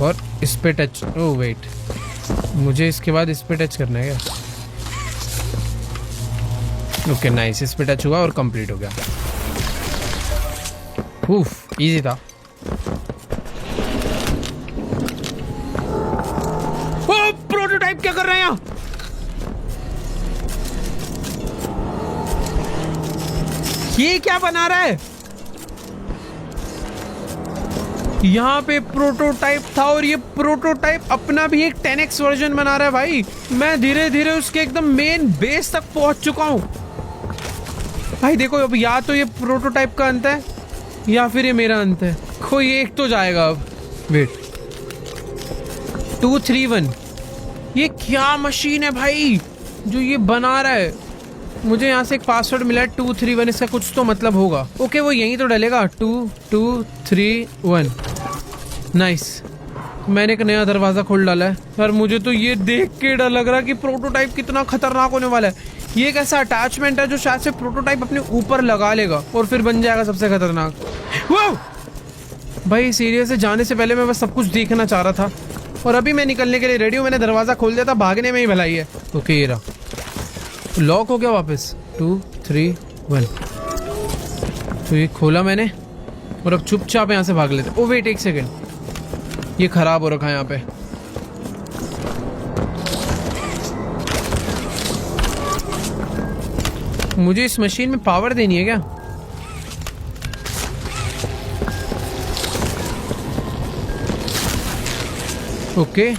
और इस पे टच। ओह वेट, मुझे इसके बाद इस पे टच करना है क्या? ओके नाइस, इस पे टच हुआ और कंप्लीट हो गया। उफ इजी था। ओ प्रोटोटाइप क्या कर रहे हैं यहाँ? ये क्या बना रहा है? यहाँ पे प्रोटोटाइप था और ये प्रोटोटाइप अपना भी एक 10x वर्जन बना रहा है भाई। मैं धीरे धीरे उसके एकदम मेन बेस तक पहुंच चुका हूँ भाई। देखो अब या तो ये प्रोटोटाइप का अंत है या फिर ये मेरा अंत है, कोई एक तो जाएगा अब। वेट 231, ये क्या मशीन है भाई जो ये बना रहा है? मुझे यहाँ से एक पासवर्ड मिला है 231, इसका कुछ तो मतलब होगा। ओके वो यहीं तो डलेगा 2231। नाइस, मैंने एक नया दरवाजा खोल डाला है। यार मुझे तो ये देख के डर लग रहा है कि प्रोटोटाइप कितना खतरनाक होने वाला है। ये एक ऐसा अटैचमेंट है जो शायद से प्रोटोटाइप अपने ऊपर लगा लेगा और फिर बन जाएगा सबसे खतरनाक। वो भाई सीरियस से जाने से पहले मैं बस सब कुछ देखना चाह रहा था और अभी मैं निकलने के लिए रेडी हूँ। मैंने दरवाजा खोल दिया था, भागने में ही भलाई है। ओके ये रहा, लॉक हो गया वापस। 231 तो ये खोला मैंने और अब चुपचाप यहाँ से भाग लेते। ओ वेट एक सेकेंड, ये खराब हो रखा है यहाँ पे। मुझे इस मशीन में पावर देनी है क्या? ओके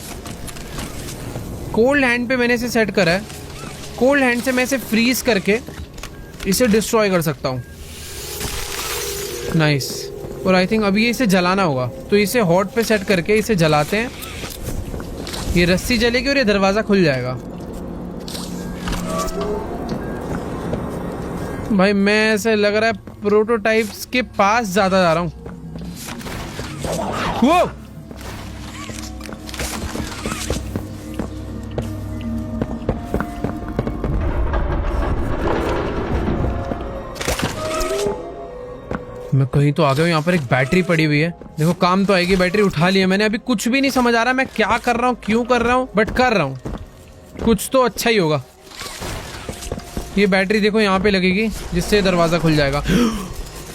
कोल्ड हैंड पे मैंने इसे सेट करा है। कोल्ड हैंड से मैं इसे फ्रीज करके इसे डिस्ट्रॉय कर सकता हूँ। नाइस, और आई थिंक अभी इसे जलाना होगा, तो इसे हॉट पे सेट करके इसे जलाते हैं। ये रस्सी जलेगी और ये दरवाजा खुल जाएगा। भाई मैं ऐसे लग रहा है प्रोटोटाइप्स के पास ज्यादा जा रहा हूँ। वो मैं कहीं तो आ गया हूँ। यहाँ पर एक बैटरी पड़ी हुई है, देखो काम तो आएगी। बैटरी उठा ली है मैंने। अभी कुछ भी नहीं समझ आ रहा मैं क्या कर रहा हूँ, क्यों कर रहा हूँ, बट कर रहा हूँ। कुछ तो अच्छा ही होगा। ये बैटरी देखो यहाँ पे लगेगी, जिससे दरवाजा खुल जाएगा।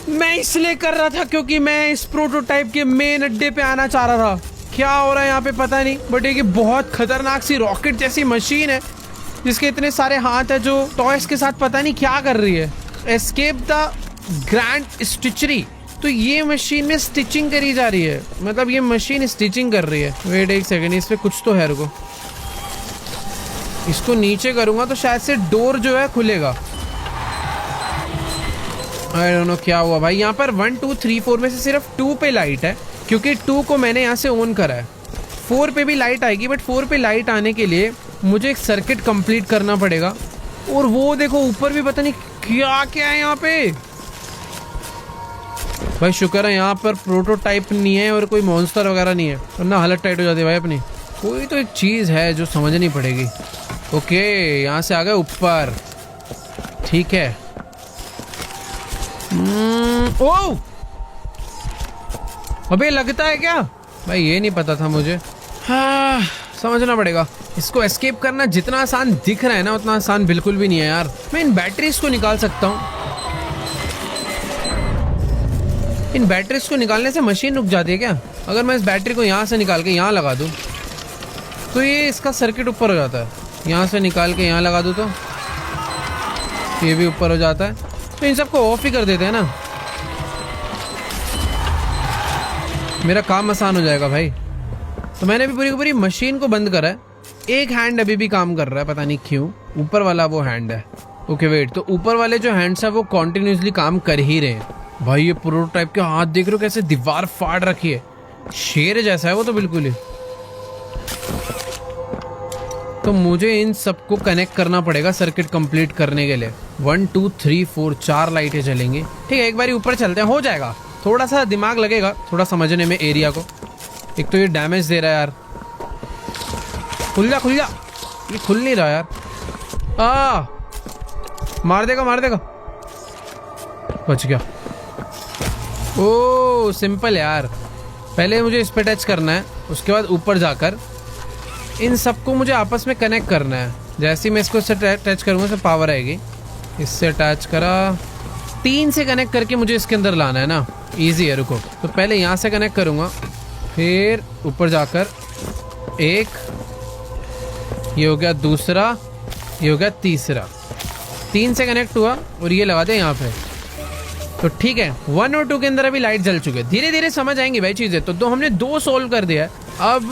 मैं इसलिए कर रहा था क्योंकि मैं इस प्रोटोटाइप के मेन अड्डे पे आना चाह रहा था। क्या हो रहा है यहाँ पे पता नहीं, बट ये बहुत खतरनाक सी रॉकेट जैसी मशीन है जिसके इतने सारे हाथ है, जो टॉयज के साथ पता नहीं क्या कर रही है। एस्केप द ग्रैंड स्टिचरी, तो ये मशीन में स्टिचिंग करी जा रही है, मतलब ये मशीन स्टिचिंग कर रही है। वेट एक सेकंड, इस पे कुछ तो है, रुको। इसको नीचे करूंगा तो शायद से डोर जो है खुलेगा। आई डोंट नो क्या हुआ भाई। यहाँ पर 1 2 3 4 में से सिर्फ 2 पे लाइट है, क्योंकि 2 को मैंने यहाँ से ऑन करा है। 4 पे भी लाइट आएगी, बट 4 पे लाइट आने के लिए मुझे एक सर्किट कंप्लीट करना पड़ेगा। और वो देखो ऊपर भी पता नहीं क्या क्या है यहाँ पे। भाई शुक्र है यहाँ पर प्रोटोटाइप नहीं है और कोई मॉन्स्टर वगैरह नहीं है, वरना हालत टाइट हो जाती है भाई अपनी। कोई तो एक चीज़ है जो समझनी पड़ेगी। ओके, यहाँ से आ गए ऊपर, ठीक है। ओह, अबे लगता है क्या भाई? ये नहीं पता था मुझे। हाँ, समझना पड़ेगा। इसको एस्केप करना जितना आसान दिख रहा है ना, उतना आसान बिल्कुल भी नहीं है यार। मैं इन बैटरीज को निकाल सकता हूँ। इन बैटरीज को निकालने से मशीन रुक जाती है क्या? अगर मैं इस बैटरी को यहाँ से निकाल के यहाँ लगा दूँ तो ये इसका सर्किट ऊपर हो जाता है। यहाँ से निकाल के यहाँ लगा दूँ तो ये भी ऊपर हो जाता है। तो इन सबको ऑफ ही कर देते हैं ना, मेरा काम आसान हो जाएगा भाई। तो मैंने भी पूरी की पूरी मशीन को बंद करा है। एक हैंड अभी भी काम कर रहा है, पता नहीं क्यों। ऊपर वाला वो हैंड है। ओके वेट, तो ऊपर वाले जो हैंड्स है वो कॉन्टिन्यूसली काम कर ही रहे हैं। भाई ये प्रोटोटाइप के हाथ देख रहे हो कैसे दीवार फाड़ रखी है, शेर जैसा है वो तो बिल्कुल ही। तो मुझे इन सबको कनेक्ट करना पड़ेगा सर्किट कंप्लीट करने के लिए। 1 2 3 4 4 लाइटें चलेंगी। ठीक है, एक बार ऊपर चलते हैं, हो जाएगा। थोड़ा सा दिमाग लगेगा थोड़ा समझने में एरिया को। एक तो ये डैमेज दे रहा है यार। खुल जा खुल जा, ये खुल नहीं रहा यार। मार देगा मार देगा, बच गया। ओ सिंपल यार, पहले मुझे इस पे टच करना है, उसके बाद ऊपर जाकर इन सबको मुझे आपस में कनेक्ट करना है। जैसे ही मैं इसको टच करूँगा इससे पावर आएगी। इससे अटैच करा, 3 से कनेक्ट करके मुझे इसके अंदर लाना है ना। इजी है, रुको। तो पहले यहाँ से कनेक्ट करूँगा, फिर ऊपर जाकर एक, ये हो गया दूसरा, ये हो गया तीसरा। 3 से कनेक्ट हुआ और ये लगा दे यहाँ पे। तो ठीक है, 1 और 2 के अंदर अभी लाइट जल चुके हैं। धीरे धीरे समझ आएंगी भाई चीजें। तो हमने 2 सॉल्व कर दिया है। अब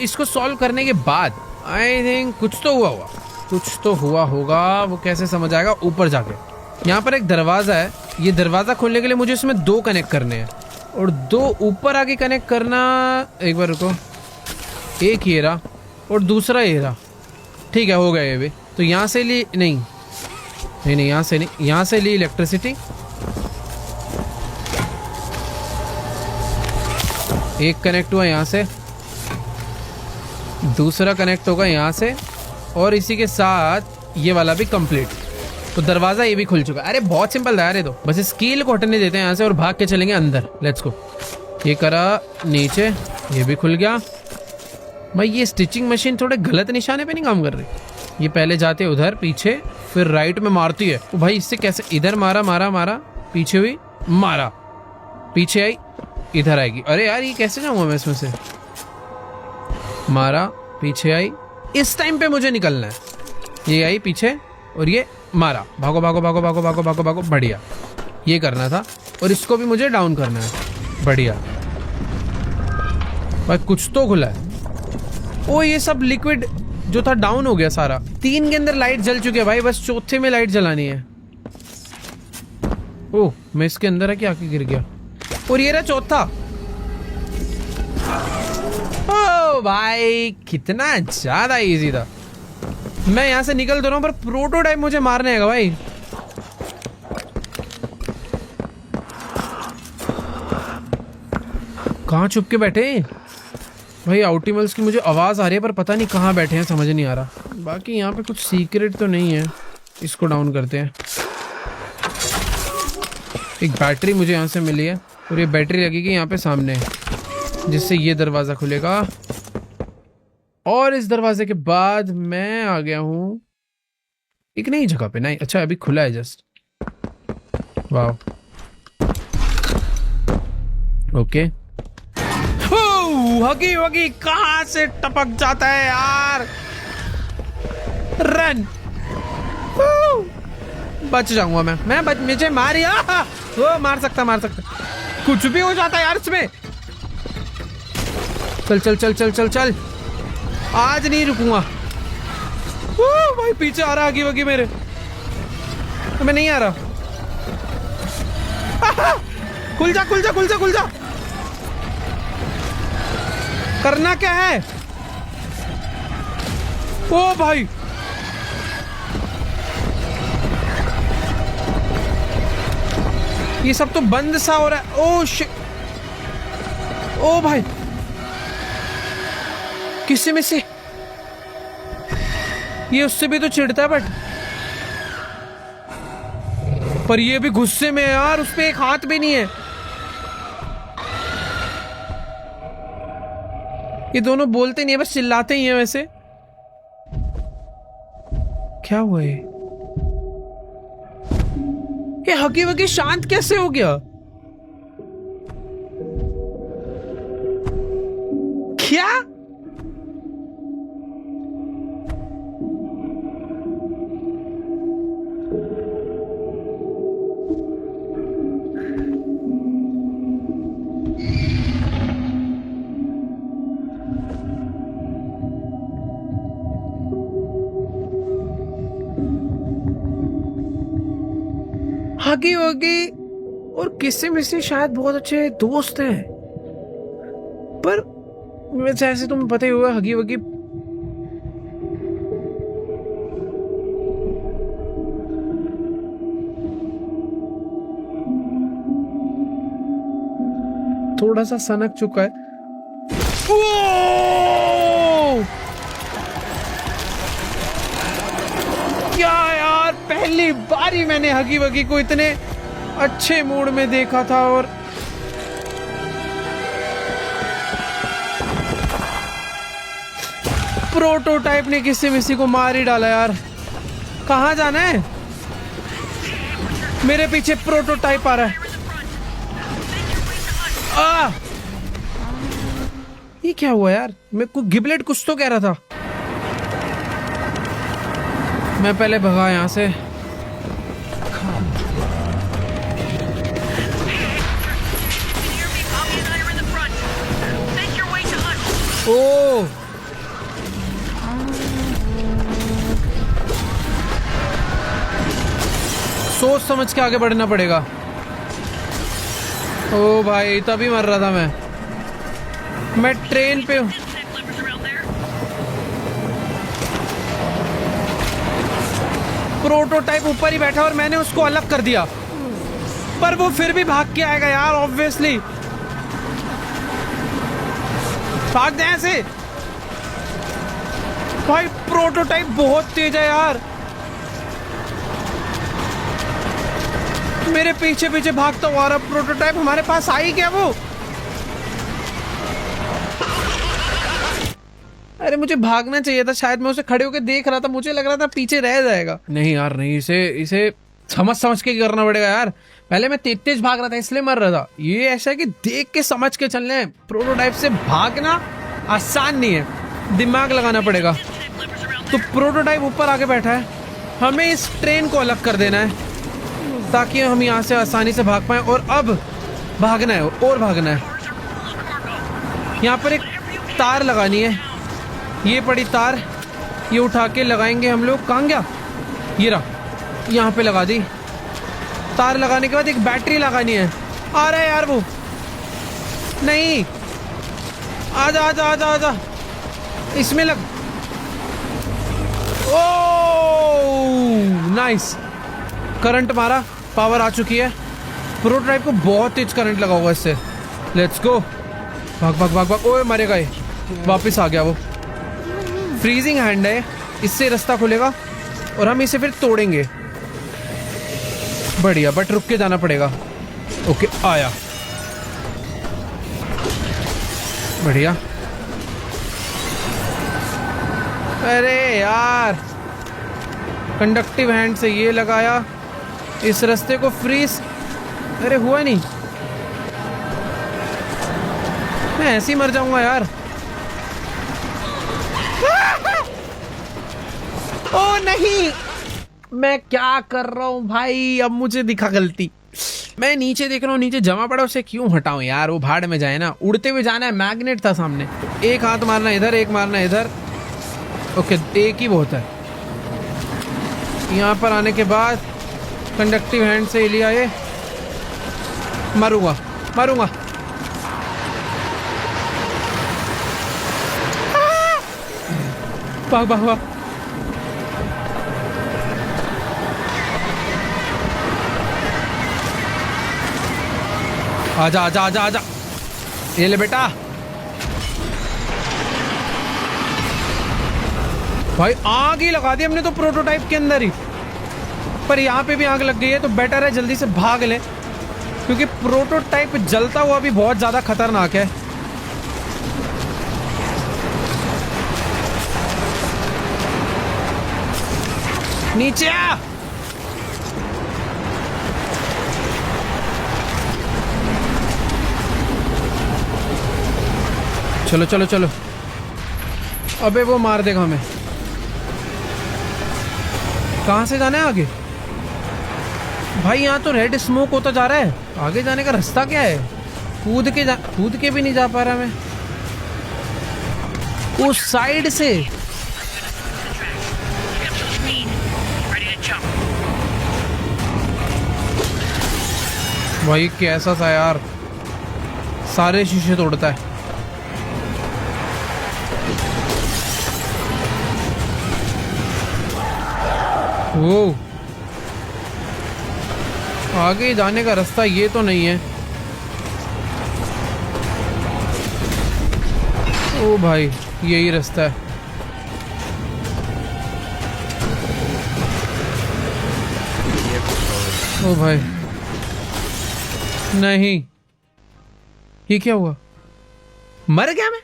इसको सॉल्व करने के बाद आई थिंक कुछ तो हुआ होगा, कुछ तो हुआ होगा। वो कैसे समझ आएगा? ऊपर जाके यहाँ पर एक दरवाजा है। ये दरवाजा खोलने के लिए मुझे इसमें 2 कनेक्ट करने हैं और 2 ऊपर आके कनेक्ट करना। एक बार रुको, एक ये रहा और दूसरा ये रहा। ठीक है, हो गया ये भी। तो यहाँ से ली नहीं, यहाँ से नहीं, यहाँ से ली इलेक्ट्रिसिटी। एक कनेक्ट हुआ यहाँ से, दूसरा कनेक्ट होगा यहाँ से, और इसी के साथ ये वाला भी कंप्लीट। तो दरवाजा ये भी खुल चुका है। अरे बहुत सिंपल था यार ये तो। बस इस कील को हटने देते हैं यहाँ से और भाग के चलेंगे अंदर। Let's go. ये करा नीचे, ये भी खुल गया। भाई ये स्टिचिंग मशीन थोड़े गलत निशाने पे नहीं काम कर रही। ये पहले जाते उधर पीछे, फिर राइट में मारती है। तो भाई इससे कैसे? इधर मारा मारा मारा, पीछे हुई, मारा, पीछे आई, इधर आएगी। अरे यार ये कैसे जाऊंगा मैं इसमें से? मारा, पीछे आई। इस टाइम पे मुझे निकलना है। ये आई पीछे और ये मारा, भागो भागो भागो भागो भागो भागो भागो। बढ़िया, ये करना था। और इसको भी मुझे डाउन करना है। बढ़िया भाई, कुछ तो खुला है। ओ ये सब लिक्विड जो था डाउन हो गया सारा। 3 के अंदर लाइट जल चुके हैं भाई, बस चौथे में लाइट जलानी है। ओह मैं इसके अंदर है कि आके गिर गया। और ये रहा चौथा। ओ भाई कितना ज्यादा इजी था। मैं यहां से निकल तो रहा हूं पर प्रोटोटाइप मुझे मारने आएगा भाई। कहां छुप के बैठे भाई? आउटिमल्स की मुझे आवाज आ रही है पर पता नहीं कहां बैठे हैं, समझ नहीं आ रहा। बाकी यहाँ पे कुछ सीक्रेट तो नहीं है। इसको डाउन करते हैं। एक बैटरी मुझे यहाँ से मिली है और ये बैटरी लगेगी यहाँ पे सामने, जिससे ये दरवाजा खुलेगा। और इस दरवाजे के बाद मैं आ गया हूँ एक नई जगह पे। नहीं अच्छा, अभी खुला है जस्ट। वाह ओके। हगी वगी कहाँ से टपक जाता है यार। रन, बच जाऊंगा मैं मुझे मारिया। वो मार सकता कुछ भी हो जाता है यार इसमें। चल चल चल चल चल चल, आज नहीं रुकूंगा। भाई पीछे आ रहा हगी वगी मेरे, मैं नहीं आ रहा। खुल जा खुल जा खुल जा खुल जा। करना क्या है? ओ भाई ये सब तो बंद सा हो रहा है। ओ शिट, ओ भाई किसी में से ये उससे भी तो चिढ़ता है, पर ये भी गुस्से में है यार, उस पे एक हाथ भी नहीं है। ये दोनों बोलते नहीं है, बस चिल्लाते ही हैं। वैसे क्या हुआ ये हगी वगी शांत कैसे हो गया? क्या हगी वगी और किसी में से शायद बहुत अच्छे दोस्त हैं, पर वैसे ऐसे तुम्हें पता ही होगा हगी वगी थोड़ा सा सनक चुका है। ओ! क्या यार, पहली बार ही मैंने हगी वगी को इतने अच्छे मूड में देखा था। और प्रोटोटाइप ने किसी मिसी को मार ही डाला यार। कहाँ जाना है? मेरे पीछे प्रोटोटाइप आ रहा है। ये क्या हुआ यार? मैं को गिबलेट कुछ तो कह रहा था। मैं पहले भगा यहां से। ओ सोच समझ के आगे बढ़ना पड़ेगा। ओ भाई तभी मर रहा था मैं ट्रेन पे हूं। प्रोटोटाइप ऊपर ही बैठा और मैंने उसको अलग कर दिया, पर वो फिर भी भाग के आएगा यार ऑब्वियसली। भाग दे ऐसे। भाई प्रोटोटाइप बहुत तेज है यार, मेरे पीछे पीछे भागता हुआ रहा प्रोटोटाइप। हमारे पास आई क्या वो? अरे मुझे भागना चाहिए था शायद, मैं उसे खड़े होकर देख रहा था, मुझे लग रहा था पीछे रह जाएगा। नहीं यार नहीं, इसे समझ के करना पड़ेगा यार। पहले मैं तेज भाग रहा था इसलिए मर रहा था। ये ऐसा है कि देख के समझ के चलना है। प्रोटोटाइप से भागना आसान नहीं है, दिमाग लगाना पड़ेगा। तो प्रोटोटाइप ऊपर आके बैठा है, हमें इस ट्रेन को अलग कर देना है ताकि हम यहाँ से आसानी से भाग पाए। और अब भागना है और भागना है। यहाँ पर एक तार लगानी है, ये पड़ी तार, ये उठा के लगाएंगे हम लोग। कहाँ गया? ये रहा, यहाँ पे लगा दी। तार लगाने के बाद एक बैटरी लगानी है। आ रहा है यार वो, नहीं आजा आजा आजा आजा, इसमें लग। ओह नाइस, करंट मारा, पावर आ चुकी है। प्रोटोटाइप को बहुत तेज करंट लगा होगा इससे। लेट्स गो, भाग भाग भाग भाग। ओए मरेगा ये, वापस आ गया वो। फ्रीजिंग हैंड है, इससे रास्ता खुलेगा और हम इसे फिर तोड़ेंगे। बढ़िया, बट रुक के जाना पड़ेगा। ओके आया, बढ़िया। अरे यार, कंडक्टिव हैंड से ये लगाया, इस रास्ते को फ्रीज। अरे हुआ नहीं, मैं ऐसे ही मर जाऊंगा यार। ओ नहीं, मैं क्या कर रहा हूँ भाई? अब मुझे दिखा गलती। मैं नीचे देख रहा हूँ, नीचे जमा पड़ा, उसे क्यों हटाऊं यार? वो भाड़ में जाए ना, उड़ते हुए जाना है। मैग्नेट था सामने, एक हाथ मारना इधर, एक मारना इधर। ओके, एक ही बहुत है। यहाँ पर आने के बाद कंडक्टिव हैंड से लिया ये, मारूंगा मारूंगा। भाग भाग भाग। आजा आजा आजा आजा, ये ले बेटा। भाई आग ही लगा दी हमने तो प्रोटोटाइप के अंदर ही, पर यहाँ पे भी आग लग गई है तो बेटर है जल्दी से भाग ले, क्योंकि प्रोटोटाइप जलता हुआ भी बहुत ज्यादा खतरनाक है। नीचे आ। चलो चलो चलो, अबे वो मार देगा हमें। कहां से जाना है आगे? भाई यहाँ तो रेड स्मोक होता जा रहा है, आगे जाने का रास्ता क्या है? कूद के भी नहीं जा पा रहा मैं उस साइड से। भाई कैसा था यार, सारे शीशे तोड़ता है। वो आगे जाने का रास्ता ये तो नहीं है। ओ भाई यही रास्ता है। ओ भाई नहीं, ये क्या हुआ? मर गया मैं?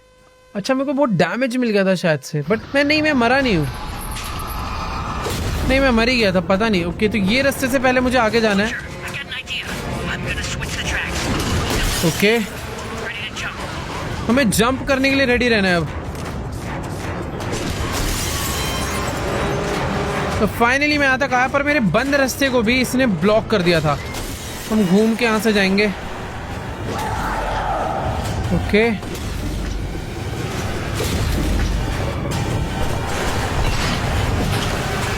अच्छा मेरे को बहुत डैमेज मिल गया था शायद से, बट मैं मरा नहीं हूँ। नहीं मैं मर ही गया था, पता नहीं। ओके तो ये रास्ते से पहले मुझे आगे जाना है। ओके हमें जंप करने के लिए रेडी रहना है अब। तो फाइनली मैं यहाँ तक आया, पर मेरे बंद रास्ते को भी इसने ब्लॉक कर दिया था। हम घूम के यहाँ से जाएंगे। ओके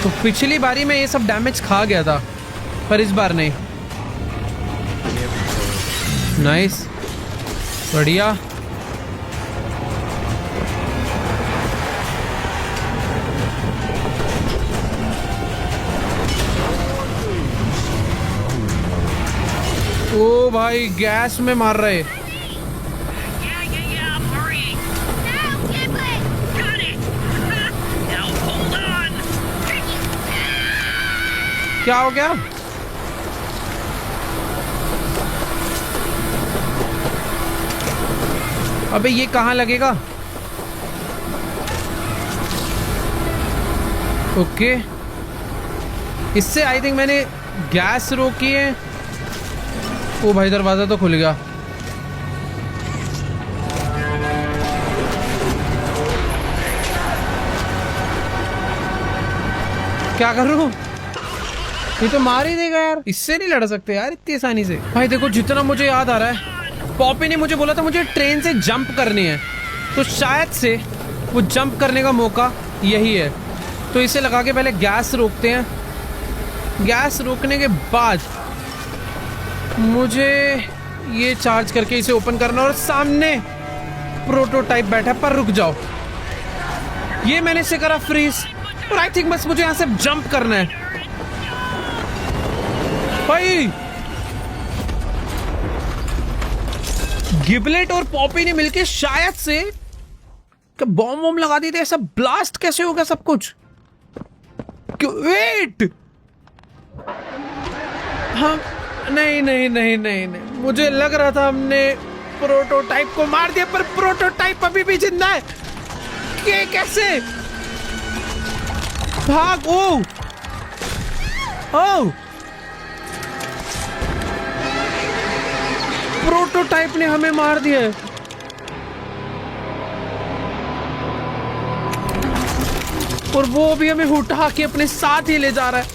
तो पिछली बारी में ये सब डैमेज खा गया था, पर इस बार नहीं। नाइस, बढ़िया। ओ भाई गैस में मार रहे। क्या हो गया? अबे ये कहाँ लगेगा? ओके इससे आई थिंक मैंने गैस रोकी है। ओ भाई दरवाजा तो खुल गया। क्या करूं? ये तो मार ही देगा यार, इससे नहीं लड़ सकते यार इतनी आसानी से। भाई देखो जितना मुझे याद आ रहा है, पॉपी ने मुझे बोला था मुझे ट्रेन से जंप करनी है, तो शायद से वो जंप करने का मौका यही है। तो इसे लगा के पहले गैस रोकते हैं। गैस रोकने के बाद मुझे ये चार्ज करके इसे ओपन करना, और सामने प्रोटोटाइप बैठा है। पर रुक जाओ, ये मैंने इसे करा फ्रीज, और आई थिंक बस मुझे यहाँ से जंप करना है। भाई गिबलेट और पॉपी ने मिलके शायद से बॉम्ब वॉम्ब लगा दी थी। ऐसा ब्लास्ट कैसे हो गया सब कुछ? वेट, हाँ नहीं नहीं नहीं नहीं नहीं, मुझे लग रहा था हमने प्रोटोटाइप को मार दिया, पर प्रोटोटाइप अभी भी जिंदा है। ये कैसे? भाग। ओ प्रोटोटाइप ने हमें मार दिया है। और वो भी हमें उठा के अपने साथ ही ले जा रहा है।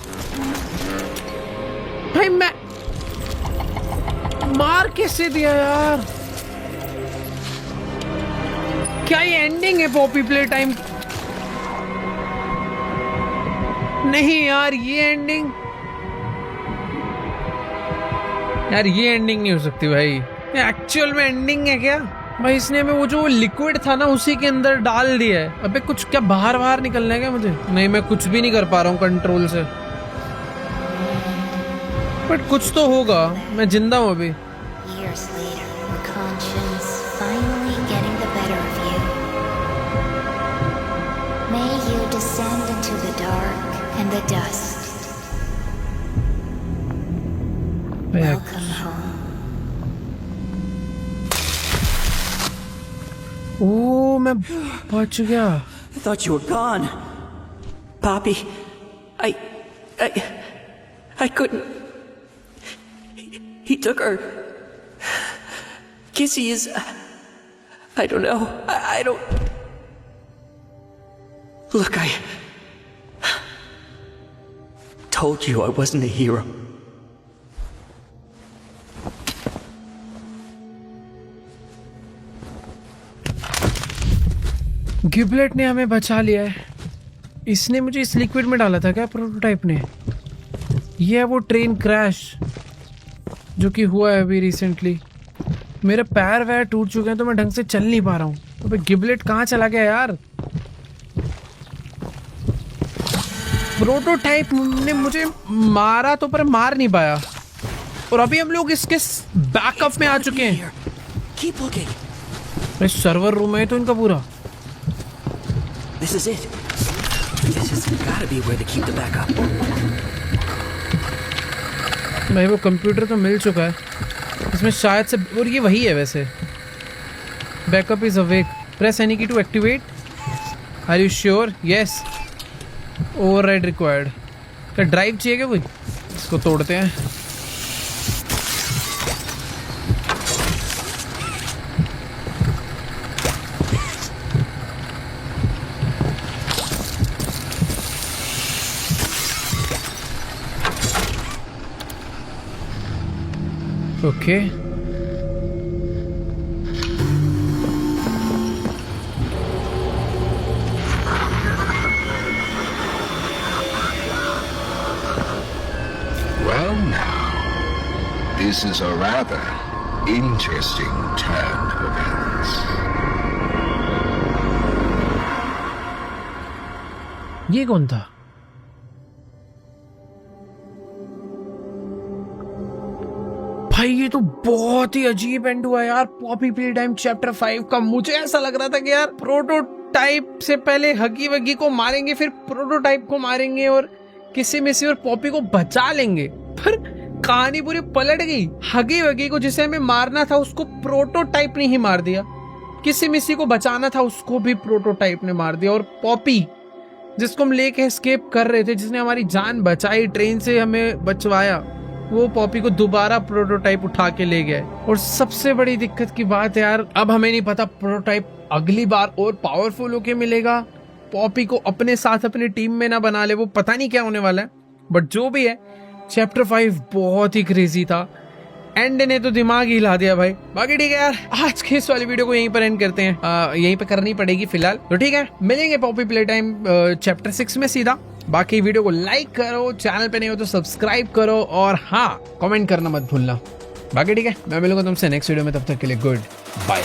भाई मैं मार कैसे दिया यार? क्या ये एंडिंग है पॉपी प्ले टाइम? नहीं यार, ये एंडिंग, यार ये एंडिंग नहीं हो सकती भाई। एक्चुअल में एंडिंग है क्या भाई? इसने हमें वो जो लिक्विड था ना उसी के अंदर डाल दिया है। अबे कुछ क्या बाहर बाहर निकलना है क्या मुझे? नहीं, मैं कुछ भी नहीं कर पा रहा हूँ कंट्रोल से, बट कुछ तो होगा। मैं जिंदा हूँ अभी।
Years later, with conscience finally getting the better of you. May you descend into the dark and the dust. Welcome home.
ओ, मैं बच गया।
I thought you were gone. Poppy, I couldn't. He took her. Kissy is... I don't know. I don't... Look, I... told you I wasn't a hero.
गिबलेट ने हमें बचा लिया है। इसने मुझे इस लिक्विड में डाला था क्या प्रोटोटाइप ने? ये है वो ट्रेन क्रैश जो कि हुआ है अभी रिसेंटली। मेरे पैर वैर टूट चुके हैं तो मैं ढंग से चल नहीं पा रहा हूँ। अबे गिबलेट कहाँ चला गया यार? प्रोटोटाइप ने मुझे मारा तो पर मार नहीं पाया, और अभी हम लोग इसके बैकअप में आ चुके हैं।
Keep looking.
भाई सर्वर रूम है तो इनका पूरा।
This is it. This has gotta be where they keep the backup.
भाई वो कंप्यूटर तो मिल चुका है इसमें शायद से, और ये वही है वैसे। Backup is awake, press any key to activate. Are you sure? Yes. Override required. क्या ड्राइव चाहिए क्या कोई? इसको तोड़ते हैं। Okay
Well now, this is a rather interesting turn of events.
ये कौन था? भाई ये तो बहुत ही अजीब एंड हुआ यार पॉपी प्ले टाइम चैप्टर 5 का। मुझे ऐसा लग रहा था कि यार प्रोटोटाइप से पहले हगी वगी को मारेंगे, फिर प्रोटोटाइप को मारेंगे और किसी मिसी और पॉपी को बचा लेंगे, पर कहानी पूरी पलट गई। हगी वगी को जिसे हमें मारना था उसको प्रोटोटाइप ने ही मार दिया, किसी मिसी को बचाना था उसको भी प्रोटोटाइप ने मार दिया, और पॉपी जिसको हम लेके एस्केप कर रहे थे, जिसने हमारी जान बचाई, ट्रेन से हमें बचवाया, वो पॉपी को दोबारा प्रोटोटाइप उठा के ले गए। और सबसे बड़ी दिक्कत की बात है यार, अब हमें नहीं पता प्रोटोटाइप अगली बार और पावरफुल होके मिलेगा, पॉपी को अपने साथ अपनी टीम में ना बना ले, वो पता नहीं क्या होने वाला है। बट जो भी है, चैप्टर 5 बहुत ही क्रेजी था, एंड ने तो दिमाग ही हिला दिया भाई। बाकी ठीक है यार, आज के इस वाली वीडियो को यहीं पर एंड करते हैं। यहीं पे करनी पड़ेगी फिलहाल, तो ठीक है, मिलेंगे पॉपी प्ले टाइम चैप्टर 6 में सीधा। बाकी वीडियो को लाइक करो, चैनल पे नहीं हो तो सब्सक्राइब करो, और हाँ, कमेंट करना मत भूलना। बाकी ठीक है, मैं मिलूंगा तुमसे नेक्स्ट वीडियो में, तब तक के लिए गुड बाय।